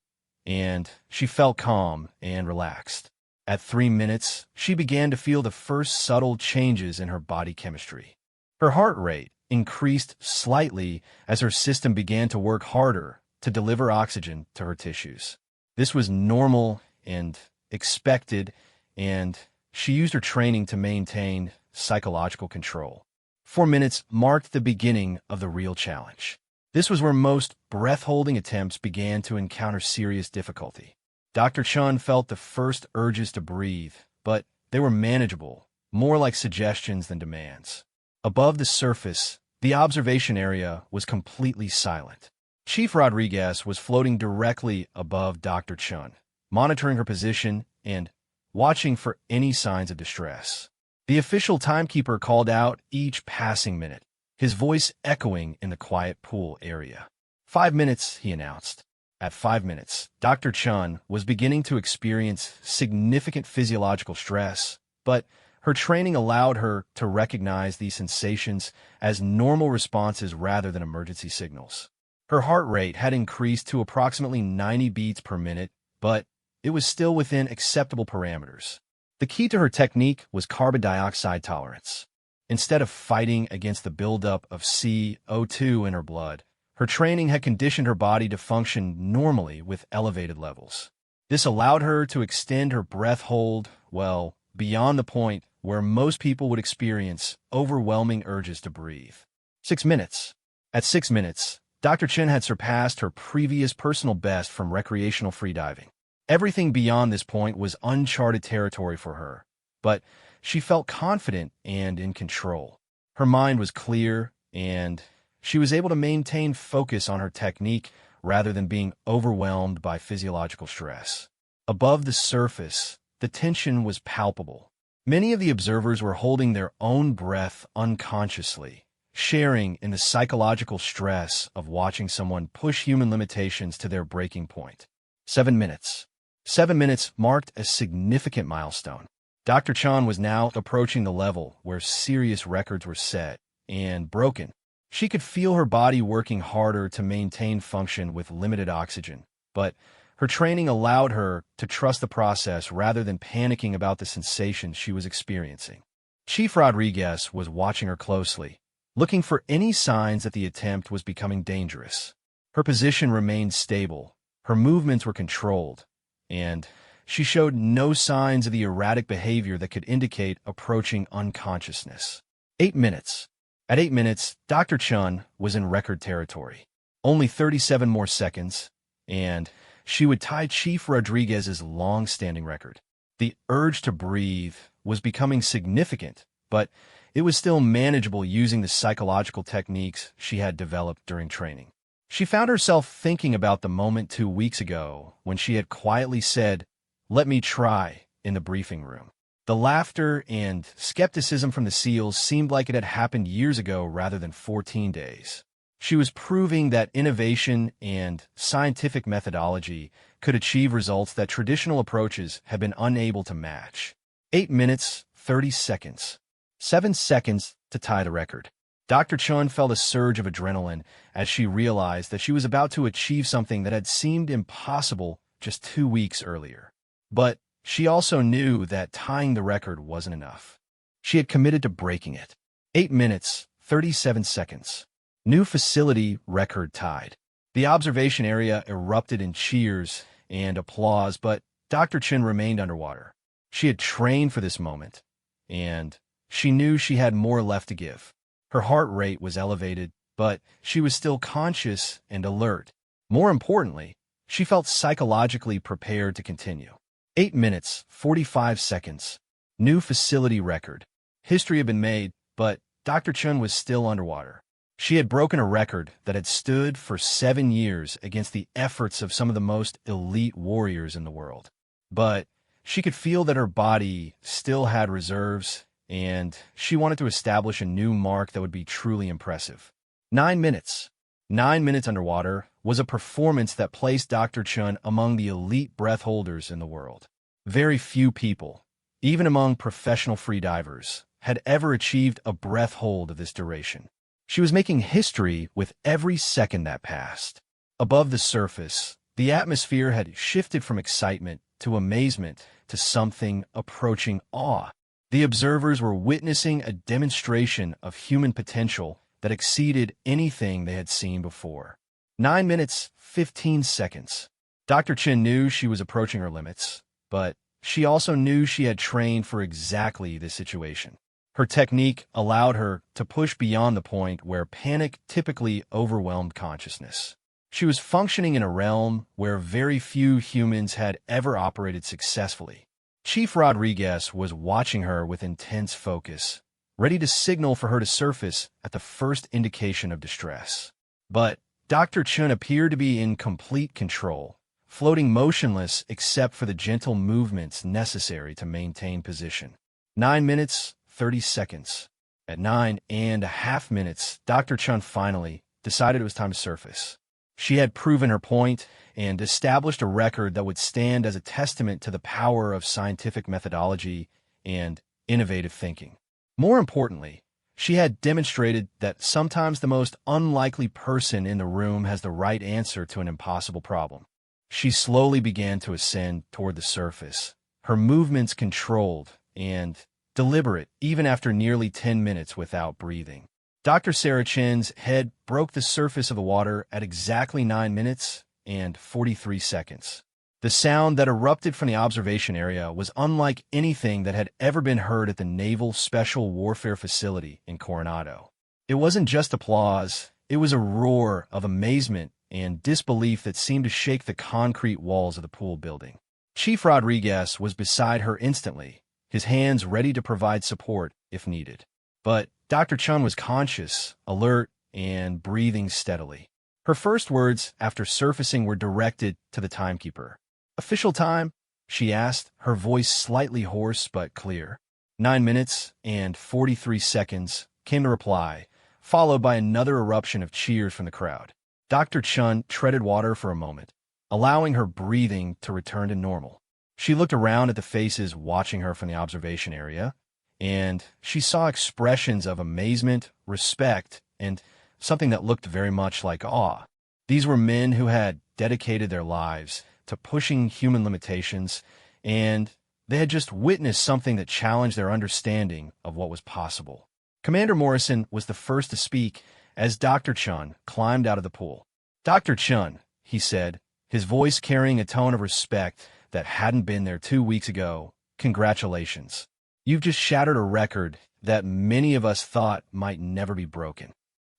and she felt calm and relaxed. At 3 minutes, she began to feel the first subtle changes in her body chemistry. Her heart rate increased slightly as her system began to work harder to deliver oxygen to her tissues. This was normal and expected, and she used her training to maintain psychological control. 4 minutes marked the beginning of the real challenge. This was where most breath-holding attempts began to encounter serious difficulty. Dr. Chun felt the first urges to breathe, but they were manageable, more like suggestions than demands. Above the surface, the observation area was completely silent. Chief Rodriguez was floating directly above Dr. Chun, monitoring her position and watching for any signs of distress. The official timekeeper called out each passing minute, his voice echoing in the quiet pool area. 5 minutes, he announced. At 5 minutes, Dr. Chun was beginning to experience significant physiological stress, but her training allowed her to recognize these sensations as normal responses rather than emergency signals. Her heart rate had increased to approximately 90 beats per minute, but it was still within acceptable parameters. The key to her technique was carbon dioxide tolerance. Instead of fighting against the buildup of CO2 in her blood, her training had conditioned her body to function normally with elevated levels. This allowed her to extend her breath hold, well, beyond the point where most people would experience overwhelming urges to breathe. 6 minutes. At 6 minutes, Dr. Chen had surpassed her previous personal best from recreational freediving. Everything beyond this point was uncharted territory for her, but she felt confident and in control. Her mind was clear, and she was able to maintain focus on her technique rather than being overwhelmed by physiological stress. Above the surface, the tension was palpable. Many of the observers were holding their own breath unconsciously, sharing in the psychological stress of watching someone push human limitations to their breaking point. 7 minutes. 7 minutes marked a significant milestone. Dr. Chan was now approaching the level where serious records were set and broken. She could feel her body working harder to maintain function with limited oxygen, but her training allowed her to trust the process rather than panicking about the sensations she was experiencing. Chief Rodriguez was watching her closely, looking for any signs that the attempt was becoming dangerous. Her position remained stable, her movements were controlled, and she showed no signs of the erratic behavior that could indicate approaching unconsciousness. 8 minutes. At 8 minutes, Dr. Chun was in record territory. Only 37 more seconds, and she would tie Chief Rodriguez's long-standing record. The urge to breathe was becoming significant, but it was still manageable using the psychological techniques she had developed during training. She found herself thinking about the moment 2 weeks ago when she had quietly said, "Let me try," in the briefing room. The laughter and skepticism from the SEALs seemed like it had happened years ago rather than 14 days. She was proving that innovation and scientific methodology could achieve results that traditional approaches had been unable to match. 8 minutes, 30 seconds. 7 seconds to tie the record. Dr. Chun felt a surge of adrenaline as she realized that she was about to achieve something that had seemed impossible just 2 weeks earlier. But she also knew that tying the record wasn't enough. She had committed to breaking it. 8 minutes, 37 seconds. New facility record tied. The observation area erupted in cheers and applause, but Dr. Chin remained underwater. She had trained for this moment, and she knew she had more left to give. Her heart rate was elevated, but she was still conscious and alert. More importantly, she felt psychologically prepared to continue. 8 minutes, 45 seconds. New facility record. History had been made, but Dr. Chun was still underwater. She had broken a record that had stood for 7 years against the efforts of some of the most elite warriors in the world. But she could feel that her body still had reserves, and she wanted to establish a new mark that would be truly impressive. 9 minutes. 9 minutes underwater was a performance that placed Dr. Chun among the elite breath holders in the world. Very few people, even among professional freedivers, had ever achieved a breath hold of this duration. She was making history with every second that passed. Above the surface, The atmosphere had shifted from excitement to amazement to something approaching awe. The observers were witnessing a demonstration of human potential that exceeded anything they had seen before. 9 minutes, 15 seconds. Dr. Chen knew she was approaching her limits, but she also knew she had trained for exactly this situation. Her technique allowed her to push beyond the point where panic typically overwhelmed consciousness. She was functioning in a realm where very few humans had ever operated successfully. Chief Rodriguez was watching her with intense focus, ready to signal for her to surface at the first indication of distress. But Dr. Chen appeared to be in complete control, floating motionless except for the gentle movements necessary to maintain position. 9 minutes, 30 seconds. At 9.5 minutes, Dr. Chen finally decided it was time to surface. She had proven her point and established a record that would stand as a testament to the power of scientific methodology and innovative thinking. More importantly, she had demonstrated that sometimes the most unlikely person in the room has the right answer to an impossible problem. She slowly began to ascend toward the surface, her movements controlled and deliberate even after nearly 10 minutes without breathing. Dr. Sarah Chen's head broke the surface of the water at exactly 9 minutes and 43 seconds. The sound that erupted from the observation area was unlike anything that had ever been heard at the Naval Special Warfare Facility in Coronado. It wasn't just applause, it was a roar of amazement and disbelief that seemed to shake the concrete walls of the pool building. Chief Rodriguez was beside her instantly, his hands ready to provide support if needed. But Dr. Chen was conscious, alert, and breathing steadily. Her first words after surfacing were directed to the timekeeper. "Official time?" she asked, her voice slightly hoarse but clear. 9 minutes and 43 seconds came the reply, followed by another eruption of cheers from the crowd. Dr. Chen treaded water for a moment, allowing her breathing to return to normal. She looked around at the faces watching her from the observation area, and she saw expressions of amazement, respect, and something that looked very much like awe. These were men who had dedicated their lives to pushing human limitations, and they had just witnessed something that challenged their understanding of what was possible. Commander Morrison was the first to speak as Dr. Chen climbed out of the pool. "Dr. Chen," he said, his voice carrying a tone of respect that hadn't been there 2 weeks ago, "congratulations. You've just shattered a record that many of us thought might never be broken."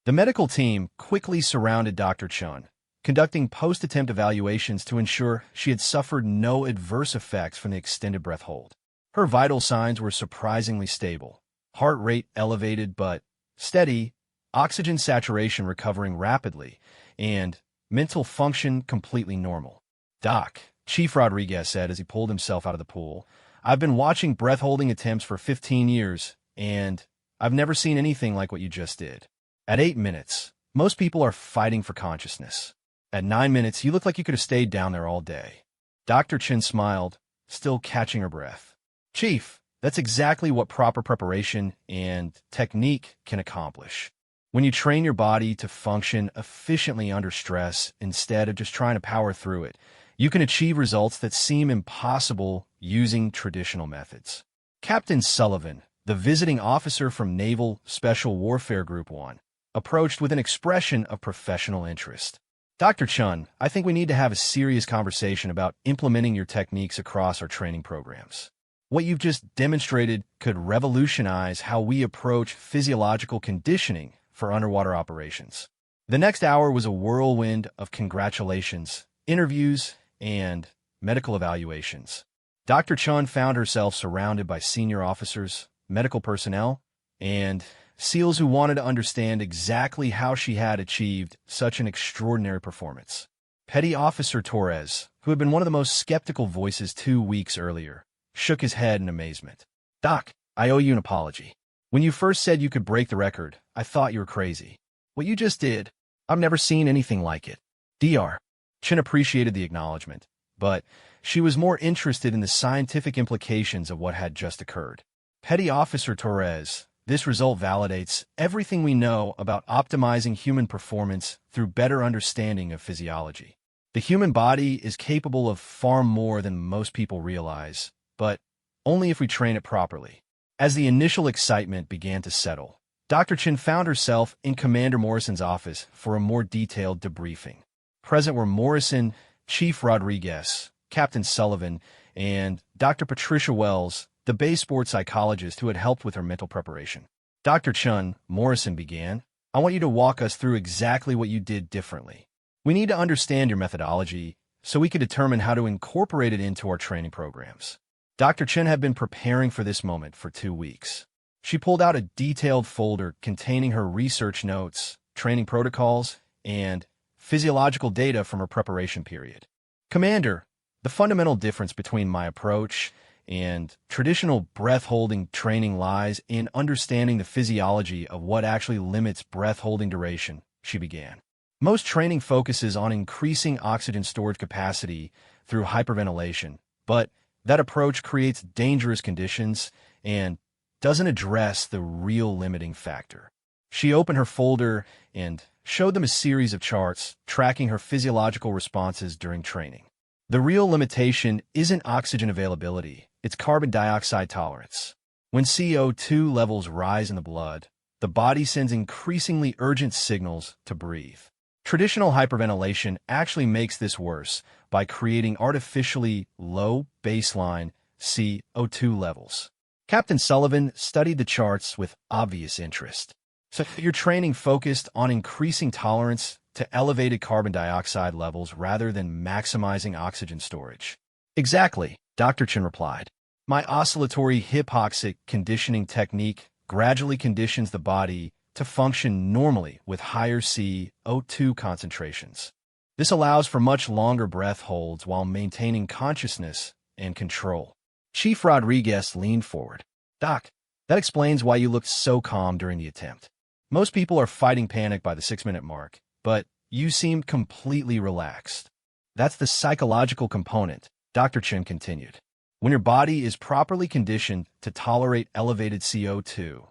The medical team quickly surrounded Dr. Chen, conducting post-attempt evaluations to ensure she had suffered no adverse effects from the extended breath hold. Her vital signs were surprisingly stable, heart rate elevated but steady, oxygen saturation recovering rapidly, and mental function completely normal. "Doc," Chief Rodriguez said as he pulled himself out of the pool, "I've been watching breath-holding attempts for 15 years, and I've never seen anything like what you just did. At 8 minutes, most people are fighting for consciousness. At 9 minutes, you look like you could have stayed down there all day." Dr. Chen smiled, still catching her breath. "Chief, that's exactly what proper preparation and technique can accomplish. When you train your body to function efficiently under stress instead of just trying to power through it, you can achieve results that seem impossible using traditional methods." Captain Sullivan, the visiting officer from Naval Special Warfare Group 1, approached with an expression of professional interest. "Dr. Chen, I think we need to have a serious conversation about implementing your techniques across our training programs. What you've just demonstrated could revolutionize how we approach physiological conditioning for underwater operations." The next hour was a whirlwind of congratulations, interviews, and medical evaluations. Dr. Chen found herself surrounded by senior officers, medical personnel, and SEALs who wanted to understand exactly how she had achieved such an extraordinary performance. Petty Officer Torres, who had been one of the most skeptical voices 2 weeks earlier, shook his head in amazement. "Doc, I owe you an apology. When you first said you could break the record, I thought you were crazy. What you just did, I've never seen anything like it." Dr. Chen appreciated the acknowledgement, but she was more interested in the scientific implications of what had just occurred. "Petty Officer Torres, this result validates everything we know about optimizing human performance through better understanding of physiology. The human body is capable of far more than most people realize, but only if we train it properly. As the initial excitement began to settle, Dr. Chin found herself in Commander Morrison's office for a more detailed debriefing. Present were Morrison, Chief Rodriguez, Captain Sullivan, and Dr. Patricia Wells, the base sports psychologist who had helped with her mental preparation. Dr. Chun, Morrison began, I want you to walk us through exactly what you did differently. We need to understand your methodology so we can determine how to incorporate it into our training programs. Dr. Chen had been preparing for this moment for 2 weeks. She pulled out a detailed folder containing her research notes, training protocols, and physiological data from her preparation period. Commander, the fundamental difference between my approach and traditional breath-holding training lies in understanding the physiology of what actually limits breath-holding duration, she began. Most training focuses on increasing oxygen storage capacity through hyperventilation, but that approach creates dangerous conditions and doesn't address the real limiting factor. She opened her folder and showed them a series of charts tracking her physiological responses during training. The real limitation isn't oxygen availability, it's carbon dioxide tolerance. When CO2 levels rise in the blood, the body sends increasingly urgent signals to breathe. Traditional hyperventilation actually makes this worse by creating artificially low baseline CO2 levels. Captain Sullivan studied the charts with obvious interest. So your training focused on increasing tolerance to elevated carbon dioxide levels rather than maximizing oxygen storage. Exactly, Dr. Chen replied. My oscillatory hypoxic conditioning technique gradually conditions the body to function normally with higher CO2 concentrations. This allows for much longer breath holds while maintaining consciousness and control. Chief Rodriguez leaned forward. Doc, that explains why you looked so calm during the attempt. Most people are fighting panic by the 6-minute mark, but you seemed completely relaxed. That's the psychological component, Dr. Chen continued. When your body is properly conditioned to tolerate elevated CO2,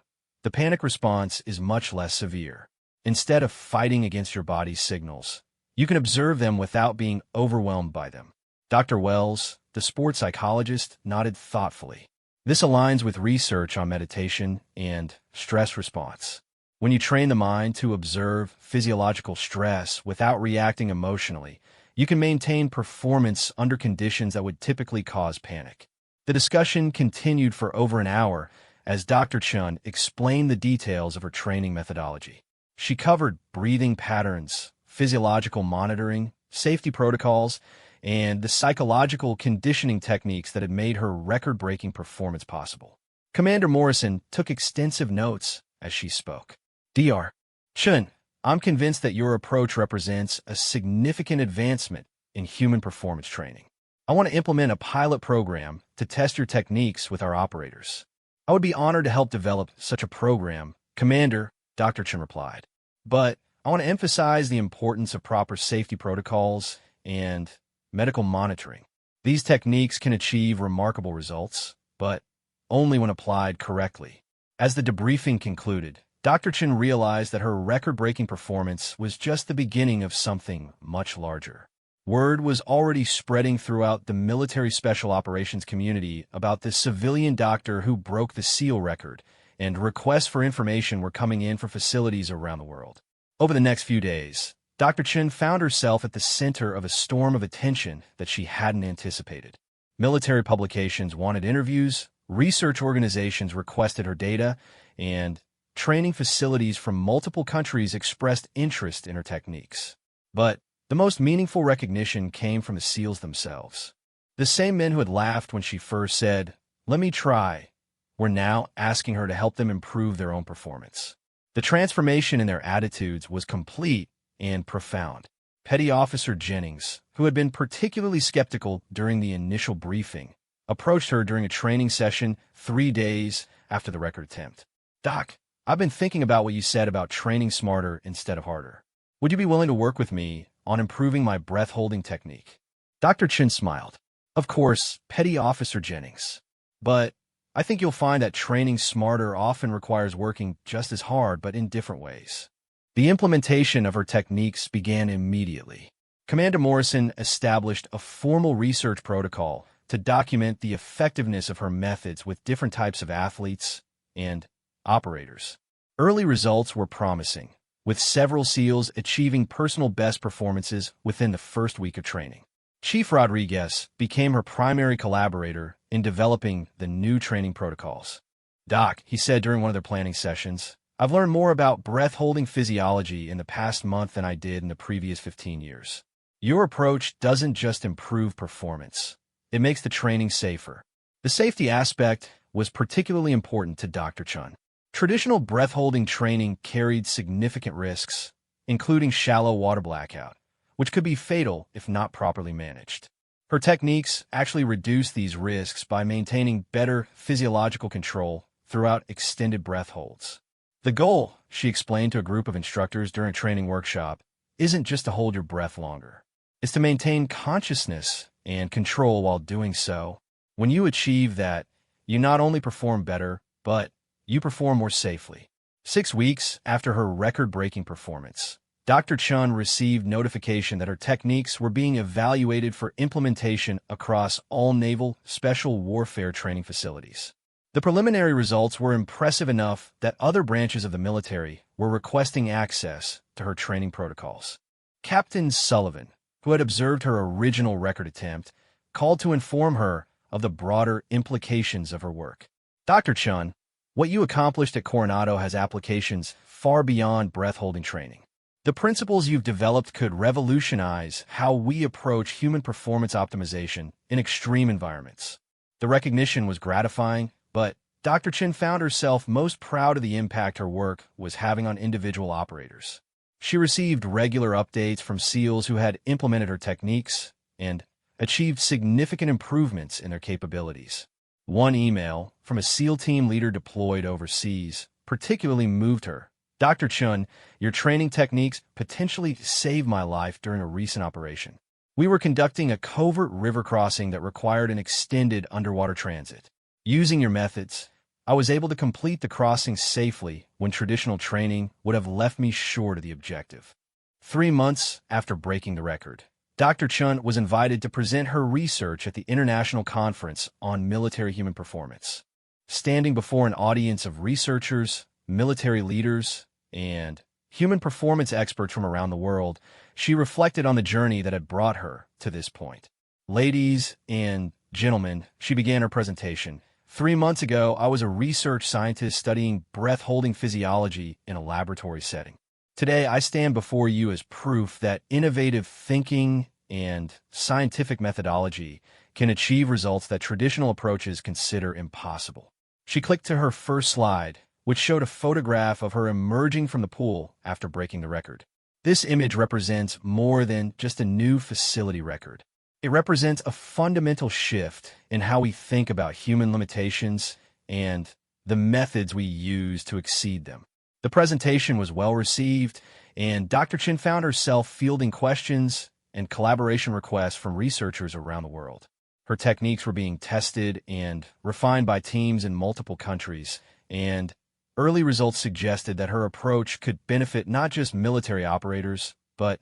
the panic response is much less severe. Instead of fighting against your body's signals, you can observe them without being overwhelmed by them. Dr. Wells, the sports psychologist, nodded thoughtfully. This aligns with research on meditation and stress response. When you train the mind to observe physiological stress without reacting emotionally, you can maintain performance under conditions that would typically cause panic. The discussion continued for over an hour as Dr. Chun explained the details of her training methodology. She covered breathing patterns, physiological monitoring, safety protocols, and the psychological conditioning techniques that had made her record-breaking performance possible. Commander Morrison took extensive notes as she spoke. Dr. Chun, I'm convinced that your approach represents a significant advancement in human performance training. I want to implement a pilot program to test your techniques with our operators. I would be honored to help develop such a program, Commander, Dr. Chen replied. But I want to emphasize the importance of proper safety protocols and medical monitoring. These techniques can achieve remarkable results, but only when applied correctly. As the debriefing concluded, Dr. Chen realized that her record-breaking performance was just the beginning of something much larger. Word was already spreading throughout the military special operations community about this civilian doctor who broke the SEAL record, and requests for information were coming in for facilities around the world. Over the next few days, Dr. Chen found herself at the center of a storm of attention that she hadn't anticipated. Military publications wanted interviews, research organizations requested her data, and training facilities from multiple countries expressed interest in her techniques. But the most meaningful recognition came from the SEALs themselves. The same men who had laughed when she first said, "Let me try," were now asking her to help them improve their own performance. The transformation in their attitudes was complete and profound. Petty Officer Jennings, who had been particularly skeptical during the initial briefing, approached her during a training session 3 days after the record attempt. "Doc, I've been thinking about what you said about training smarter instead of harder. Would you be willing to work with me on improving my breath-holding technique?" Dr. Chin smiled. "Of course, Petty Officer Jennings. But I think you'll find that training smarter often requires working just as hard but in different ways." The implementation of her techniques began immediately. Commander Morrison established a formal research protocol to document the effectiveness of her methods with different types of athletes and operators. Early results were promising, with several SEALs achieving personal best performances within the first week of training. Chief Rodriguez became her primary collaborator in developing the new training protocols. "Doc," he said during one of their planning sessions, "I've learned more about breath-holding physiology in the past month than I did in the previous 15 years. Your approach doesn't just improve performance, it makes the training safer." The safety aspect was particularly important to Dr. Chun. Traditional breath-holding training carried significant risks, including shallow water blackout, which could be fatal if not properly managed. Her techniques actually reduced these risks by maintaining better physiological control throughout extended breath holds. The goal, she explained to a group of instructors during a training workshop, isn't just to hold your breath longer. It's to maintain consciousness and control while doing so. When you achieve that, you not only perform better, but you perform more safely. 6 weeks after her record-breaking performance, Dr. Chun received notification that her techniques were being evaluated for implementation across all naval special warfare training facilities. The preliminary results were impressive enough that other branches of the military were requesting access to her training protocols. Captain Sullivan, who had observed her original record attempt, called to inform her of the broader implications of her work. "Dr. Chun, what you accomplished at Coronado has applications far beyond breath-holding training. The principles you've developed could revolutionize how we approach human performance optimization in extreme environments." The recognition was gratifying, but Dr. Chin found herself most proud of the impact her work was having on individual operators. She received regular updates from SEALs who had implemented her techniques and achieved significant improvements in their capabilities. One email from a SEAL team leader deployed overseas particularly moved her. "Dr. Chun, your training techniques potentially saved my life during a recent operation. We were conducting a covert river crossing that required an extended underwater transit. Using your methods, I was able to complete the crossing safely when traditional training would have left me short of the objective." 3 months after breaking the record, Dr. Chun was invited to present her research at the International Conference on Military Human Performance. Standing before an audience of researchers, military leaders, and human performance experts from around the world, she reflected on the journey that had brought her to this point. "Ladies and gentlemen," she began her presentation, "3 months ago, I was a research scientist studying breath-holding physiology in a laboratory setting. Today, I stand before you as proof that innovative thinking and scientific methodology can achieve results that traditional approaches consider impossible." She clicked to her first slide, which showed a photograph of her emerging from the pool after breaking the record. This image represents more than just a new facility record. It represents a fundamental shift in how we think about human limitations and the methods we use to exceed them. The presentation was well received, and Dr. Chin found herself fielding questions and collaboration requests from researchers around the world. Her techniques were being tested and refined by teams in multiple countries, and early results suggested that her approach could benefit not just military operators, but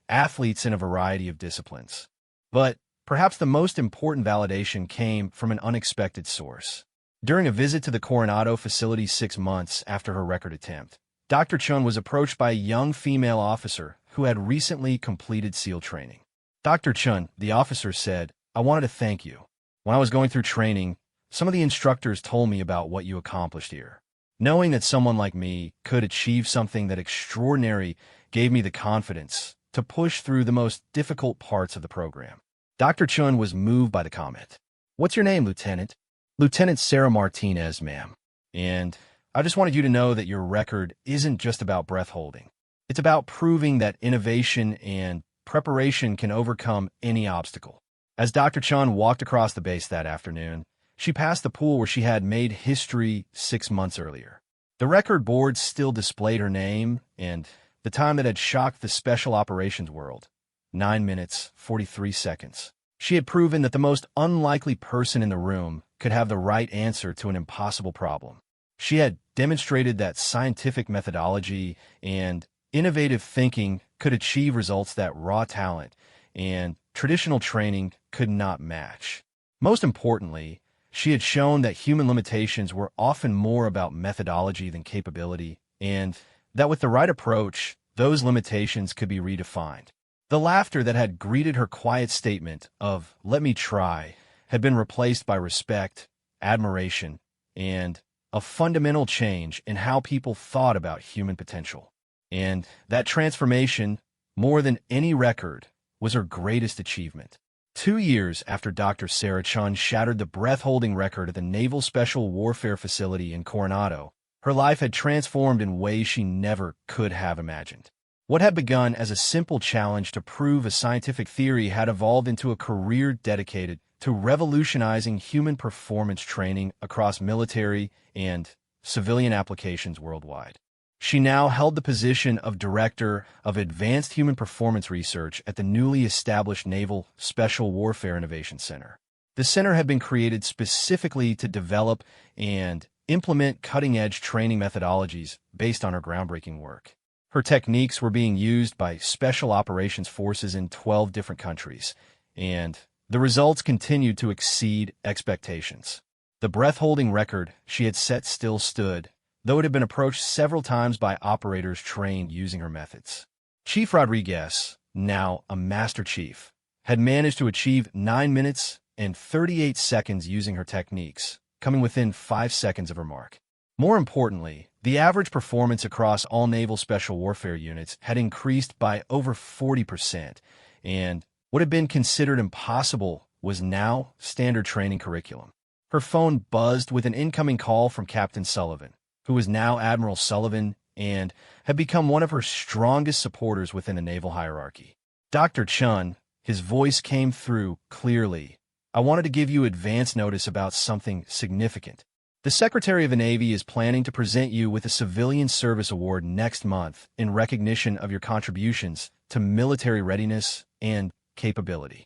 athletes in a variety of disciplines. But perhaps the most important validation came from an unexpected source. During a visit to the Coronado facility 6 months after her record attempt, Dr. Chun was approached by a young female officer who had recently completed SEAL training. "Dr. Chun," the officer said, "I wanted to thank you. When I was going through training, some of the instructors told me about what you accomplished here. Knowing that someone like me could achieve something that extraordinary gave me the confidence to push through the most difficult parts of the program." Dr. Chun was moved by the comment. "What's your name, Lieutenant?" "Lieutenant Sarah Martinez, ma'am. And I just wanted you to know that your record isn't just about breath holding. It's about proving that innovation and preparation can overcome any obstacle." As Dr. Chun walked across the base that afternoon, she passed the pool where she had made history 6 months earlier. The record board still displayed her name and the time that had shocked the special operations world. 9 minutes, 43 seconds. She had proven that the most unlikely person in the room could have the right answer to an impossible problem. She had demonstrated that scientific methodology and innovative thinking could achieve results that raw talent and traditional training could not match. Most importantly, she had shown that human limitations were often more about methodology than capability, and that with the right approach, those limitations could be redefined. The laughter that had greeted her quiet statement of, "Let me try," had been replaced by respect, admiration, and a fundamental change in how people thought about human potential. And that transformation, more than any record, was her greatest achievement. 2 years after Dr. Sarah Chun shattered the breath-holding record at the Naval Special Warfare Facility in Coronado, her life had transformed in ways she never could have imagined. What had begun as a simple challenge to prove a scientific theory had evolved into a career dedicated to revolutionizing human performance training across military and civilian applications worldwide. She now held the position of Director of Advanced Human Performance Research at the newly established Naval Special Warfare Innovation Center. The center had been created specifically to develop and implement cutting-edge training methodologies based on her groundbreaking work. Her techniques were being used by special operations forces in 12 different countries, and the results continued to exceed expectations. The breath-holding record she had set still stood, though it had been approached several times by operators trained using her methods. Chief Rodriguez, now a Master Chief, had managed to achieve 9 minutes and 38 seconds using her techniques, coming within 5 seconds of her mark. More importantly, the average performance across all naval special warfare units had increased by over 40%, and what had been considered impossible was now standard training curriculum. Her phone buzzed with an incoming call from Captain Sullivan, who was now Admiral Sullivan and had become one of her strongest supporters within the naval hierarchy. "Dr. Chun," his voice came through clearly. "I wanted to give you advance notice about something significant. The Secretary of the Navy is planning to present you with a Civilian Service Award next month in recognition of your contributions to military readiness and capability."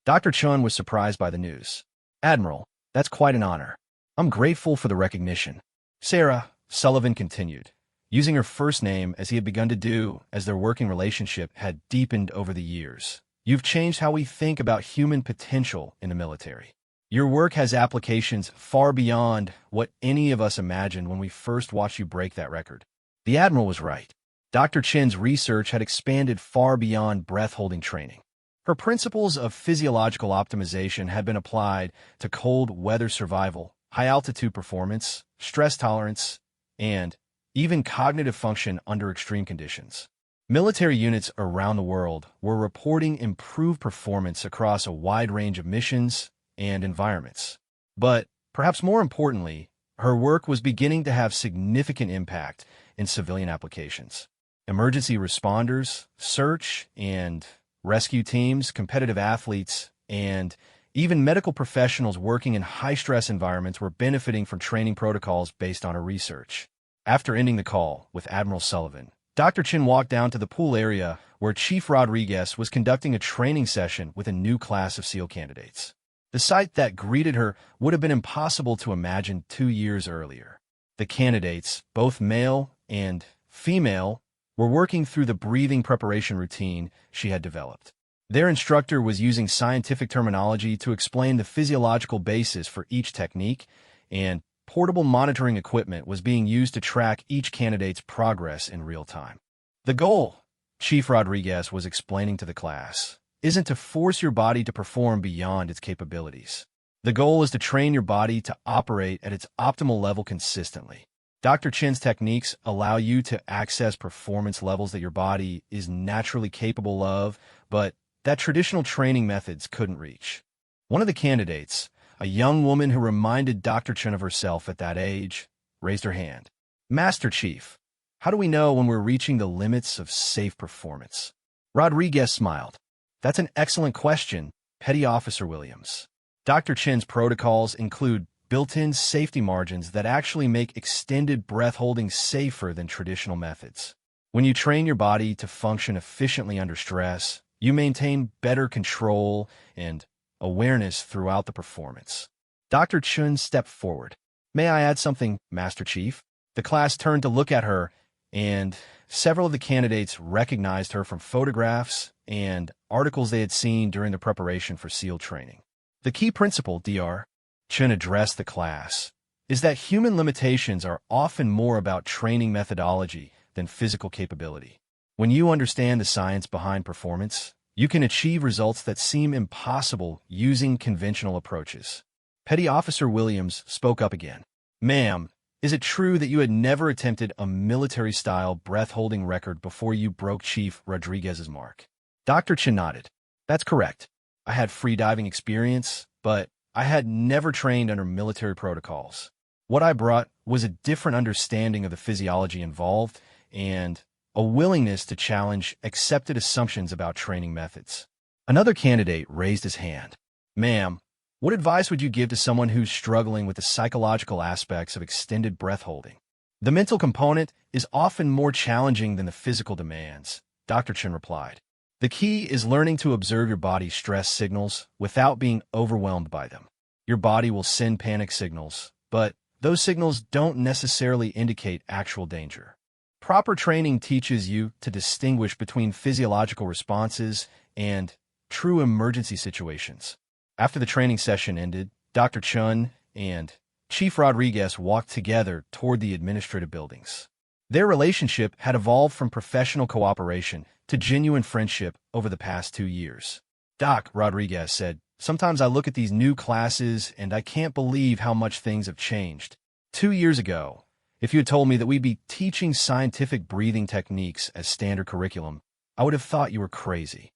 Dr. Chun was surprised by the news. "Admiral, that's quite an honor. I'm grateful for the recognition." "Sarah," Sullivan continued, using her first name as he had begun to do as their working relationship had deepened over the years, "you've changed how we think about human potential in the military. Your work has applications far beyond what any of us imagined when we first watched you break that record." The Admiral was right. Dr. Chin's research had expanded far beyond breath-holding training. Her principles of physiological optimization had been applied to cold weather survival, high-altitude performance, stress tolerance, and even cognitive function under extreme conditions. Military units around the world were reporting improved performance across a wide range of missions and environments. But perhaps more importantly, her work was beginning to have significant impact in civilian applications. Emergency responders, search and rescue teams, competitive athletes, and even medical professionals working in high-stress environments were benefiting from training protocols based on her research. After ending the call with Admiral Sullivan, Dr. Chin walked down to the pool area where Chief Rodriguez was conducting a training session with a new class of SEAL candidates. The sight that greeted her would have been impossible to imagine 2 years earlier. The candidates, both male and female, were working through the breathing preparation routine she had developed. Their instructor was using scientific terminology to explain the physiological basis for each technique, and portable monitoring equipment was being used to track each candidate's progress in real time. "The goal," Chief Rodriguez was explaining to the class, "isn't to force your body to perform beyond its capabilities. The goal is to train your body to operate at its optimal level consistently. Dr. Chin's techniques allow you to access performance levels that your body is naturally capable of, but that traditional training methods couldn't reach." One of the candidates, a young woman who reminded Dr. Chin of herself at that age, raised her hand. "Master Chief, how do we know when we're reaching the limits of safe performance?" Rodriguez smiled. "That's an excellent question, Petty Officer Williams. Dr. Chin's protocols include built-in safety margins that actually make extended breath holding safer than traditional methods. When you train your body to function efficiently under stress, you maintain better control and awareness throughout the performance." Dr. Chun stepped forward. "May I add something, Master Chief?" The class turned to look at her, and Several of the candidates recognized her from photographs and articles they had seen during the preparation for SEAL training. The key principle, Dr. Chen addressed the class, is that human limitations are often more about training methodology than physical capability. When you understand the science behind performance, you can achieve results that seem impossible using conventional approaches. Petty Officer Williams spoke up again. Ma'am, is it true that you had never attempted a military-style breath-holding record before you broke Chief Rodriguez's mark? Dr. Chen nodded. That's correct. I had free-diving experience, but I had never trained under military protocols. What I brought was a different understanding of the physiology involved and a willingness to challenge accepted assumptions about training methods. Another candidate raised his hand. Ma'am, what advice would you give to someone who's struggling with the psychological aspects of extended breath holding? The mental component is often more challenging than the physical demands, Dr. Chen replied. The key is learning to observe your body's stress signals without being overwhelmed by them. Your body will send panic signals, but those signals don't necessarily indicate actual danger. Proper training teaches you to distinguish between physiological responses and true emergency situations. After the training session ended, Dr. Chen and Chief Rodriguez walked together toward the administrative buildings. Their relationship had evolved from professional cooperation to genuine friendship over the past 2 years. Doc, Rodriguez said, sometimes I look at these new classes and I can't believe how much things have changed. 2 years ago, if you had told me that we'd be teaching scientific breathing techniques as standard curriculum, I would have thought you were crazy.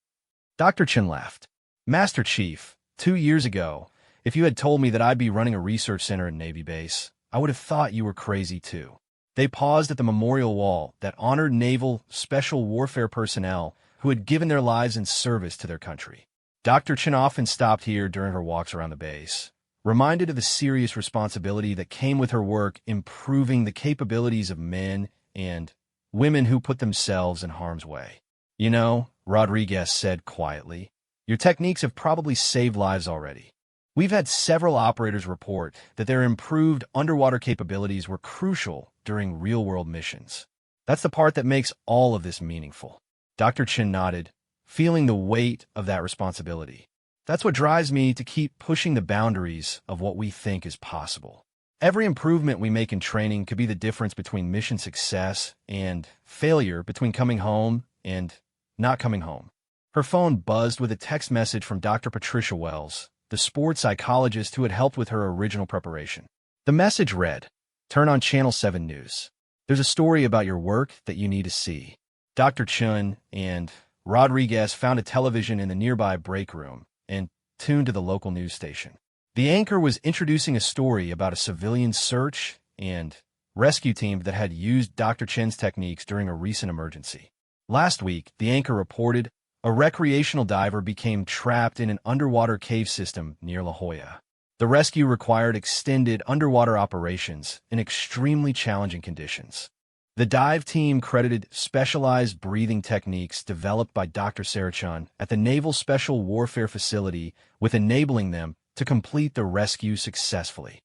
Dr. Chen laughed. Master Chief, 2 years ago, if you had told me that I'd be running a research center at Navy base, I would have thought you were crazy too. They paused at the memorial wall that honored naval special warfare personnel who had given their lives in service to their country. Dr. Chen often stopped here during her walks around the base, reminded of the serious responsibility that came with her work improving the capabilities of men and women who put themselves in harm's way. You know, Rodriguez said quietly, your techniques have probably saved lives already. We've had several operators report that their improved underwater capabilities were crucial during real-world missions. That's the part that makes all of this meaningful. Dr. Chen nodded, feeling the weight of that responsibility. That's what drives me to keep pushing the boundaries of what we think is possible. Every improvement we make in training could be the difference between mission success and failure, between coming home and not coming home. Her phone buzzed with a text message from Dr. Patricia Wells, the sports psychologist who had helped with her original preparation. The message read, Turn on Channel 7 News. There's a story about your work that you need to see. Dr. Chen and Rodriguez found a television in the nearby break room and tuned to the local news station. The anchor was introducing a story about a civilian search and rescue team that had used Dr. Chen's techniques during a recent emergency. Last week, the anchor reported a recreational diver became trapped in an underwater cave system near La Jolla. The rescue required extended underwater operations in extremely challenging conditions. The dive team credited specialized breathing techniques developed by Dr. Sarachan at the Naval Special Warfare Facility with enabling them to complete the rescue successfully.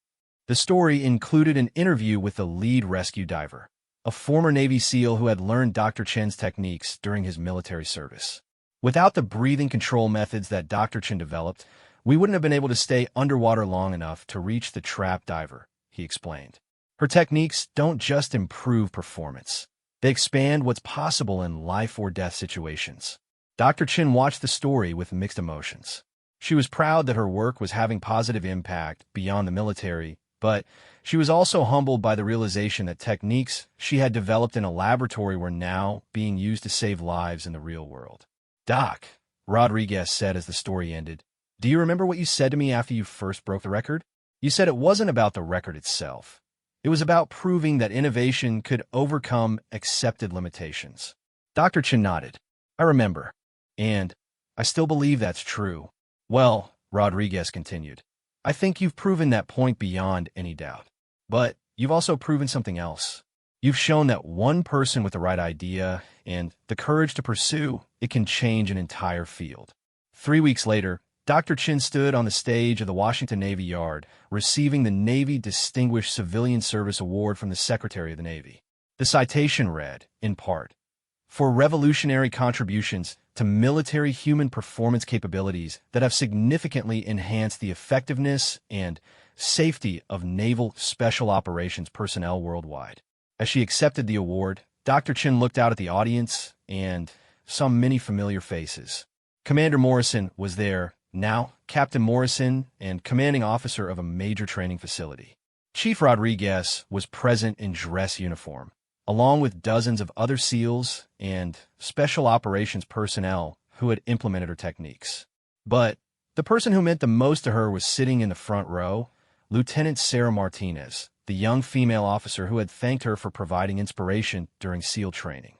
The story included an interview with the lead rescue diver, a former Navy SEAL who had learned Dr. Chen's techniques during his military service. Without the breathing control methods that Dr. Chen developed, we wouldn't have been able to stay underwater long enough to reach the trapped diver, he explained. Her techniques don't just improve performance. They expand what's possible in life or death situations. Dr. Chen watched the story with mixed emotions. She was proud that her work was having positive impact beyond the military, but she was also humbled by the realization that techniques she had developed in a laboratory were now being used to save lives in the real world. Doc, Rodriguez said as the story ended, do you remember what you said to me after you first broke the record? You said it wasn't about the record itself. It was about proving that innovation could overcome accepted limitations. Dr. Chen nodded. I remember. And I still believe that's true. Well, Rodriguez continued, I think you've proven that point beyond any doubt. But you've also proven something else. You've shown that one person with the right idea and the courage to pursue it can change an entire field. 3 weeks later, Dr. Chen stood on the stage of the Washington Navy Yard, receiving the Navy Distinguished Civilian Service Award from the Secretary of the Navy. The citation read, in part, for revolutionary contributions to military human performance capabilities that have significantly enhanced the effectiveness and safety of naval special operations personnel worldwide. As she accepted the award, Dr. Chin looked out at the audience and saw many familiar faces. Commander Morrison was there, now Captain Morrison and commanding officer of a major training facility. Chief Rodriguez was present in dress uniform, along with dozens of other SEALs and special operations personnel who had implemented her techniques. But the person who meant the most to her was sitting in the front row, Lieutenant Sarah Martinez, the young female officer who had thanked her for providing inspiration during SEAL training.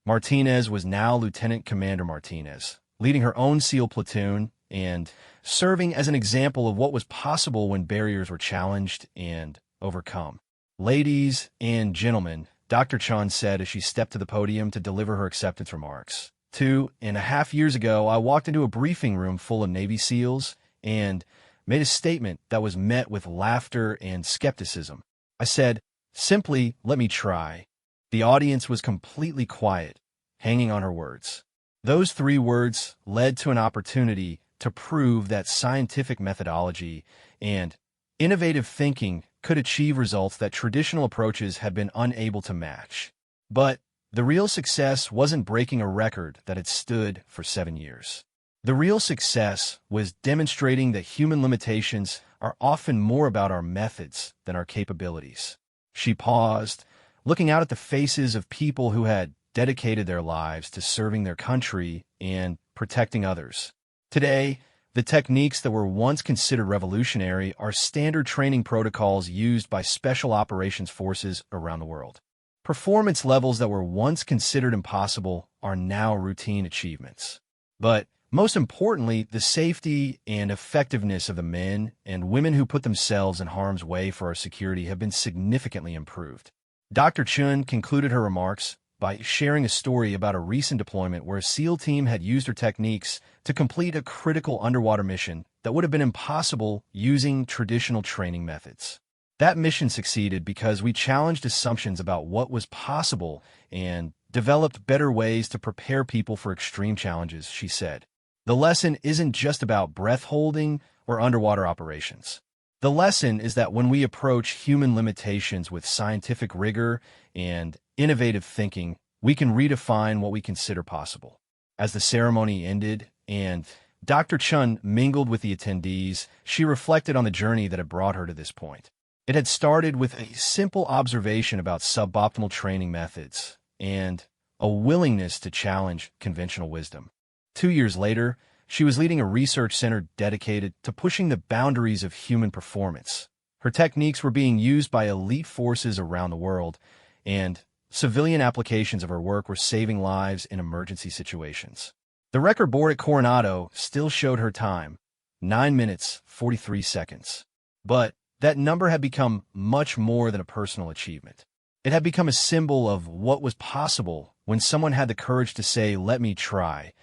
Martinez was now Lieutenant Commander Martinez, leading her own SEAL platoon and serving as an example of what was possible when barriers were challenged and overcome. "Ladies and gentlemen," Dr. Chun said as she stepped to the podium to deliver her acceptance remarks. 2.5 years ago, I walked into a briefing room full of Navy SEALs and made a statement that was met with laughter and skepticism. I said, simply, "Let me try." The audience was completely quiet, hanging on her words. Those 3 words led to an opportunity to prove that scientific methodology and innovative thinking could achieve results that traditional approaches had been unable to match. But the real success wasn't breaking a record that had stood for 7 years. The real success was demonstrating that human limitations are often more about our methods than our capabilities. She paused, looking out at the faces of people who had dedicated their lives to serving their country and protecting others. Today, the techniques that were once considered revolutionary are standard training protocols used by special operations forces around the world. Performance levels that were once considered impossible are now routine achievements. But most importantly, the safety and effectiveness of the men and women who put themselves in harm's way for our security have been significantly improved. Dr. Chun concluded her remarks by sharing a story about a recent deployment where a SEAL team had used her techniques to complete a critical underwater mission that would have been impossible using traditional training methods. That mission succeeded because we challenged assumptions about what was possible and developed better ways to prepare people for extreme challenges, she said. The lesson isn't just about breath holding or underwater operations. The lesson is that when we approach human limitations with scientific rigor and innovative thinking, we can redefine what we consider possible. As the ceremony ended and Dr. Chun mingled with the attendees, she reflected on the journey that had brought her to this point. It had started with a simple observation about suboptimal training methods and a willingness to challenge conventional wisdom. 2 years later, she was leading a research center dedicated to pushing the boundaries of human performance. Her techniques were being used by elite forces around the world, and civilian applications of her work were saving lives in emergency situations. The record board at Coronado still showed her time, 9 minutes, 43 seconds. But that number had become much more than a personal achievement. It had become a symbol of what was possible when someone had the courage to say, "Let me try,"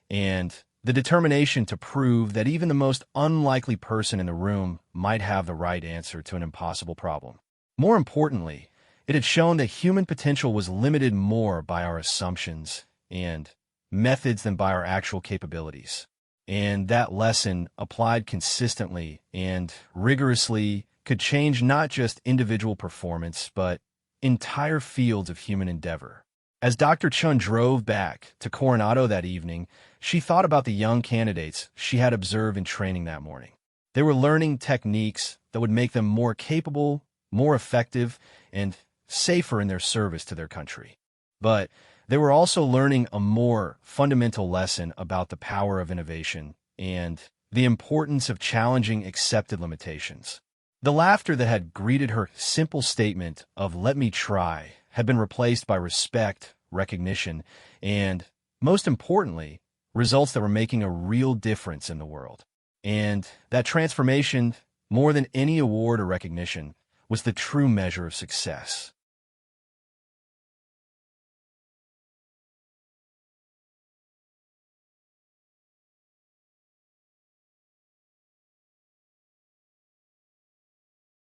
and the determination to prove that even the most unlikely person in the room might have the right answer to an impossible problem. More importantly, it had shown that human potential was limited more by our assumptions and methods than by our actual capabilities. And that lesson, applied consistently and rigorously, could change not just individual performance, but entire fields of human endeavor. As Dr. Chun drove back to Coronado that evening, she thought about the young candidates she had observed in training that morning. They were learning techniques that would make them more capable, more effective, and safer in their service to their country. But they were also learning a more fundamental lesson about the power of innovation and the importance of challenging accepted limitations. The laughter that had greeted her simple statement of "let me try" had been replaced by respect, recognition, and, most importantly, results that were making a real difference in the world. And that transformation, more than any award or recognition, was the true measure of success.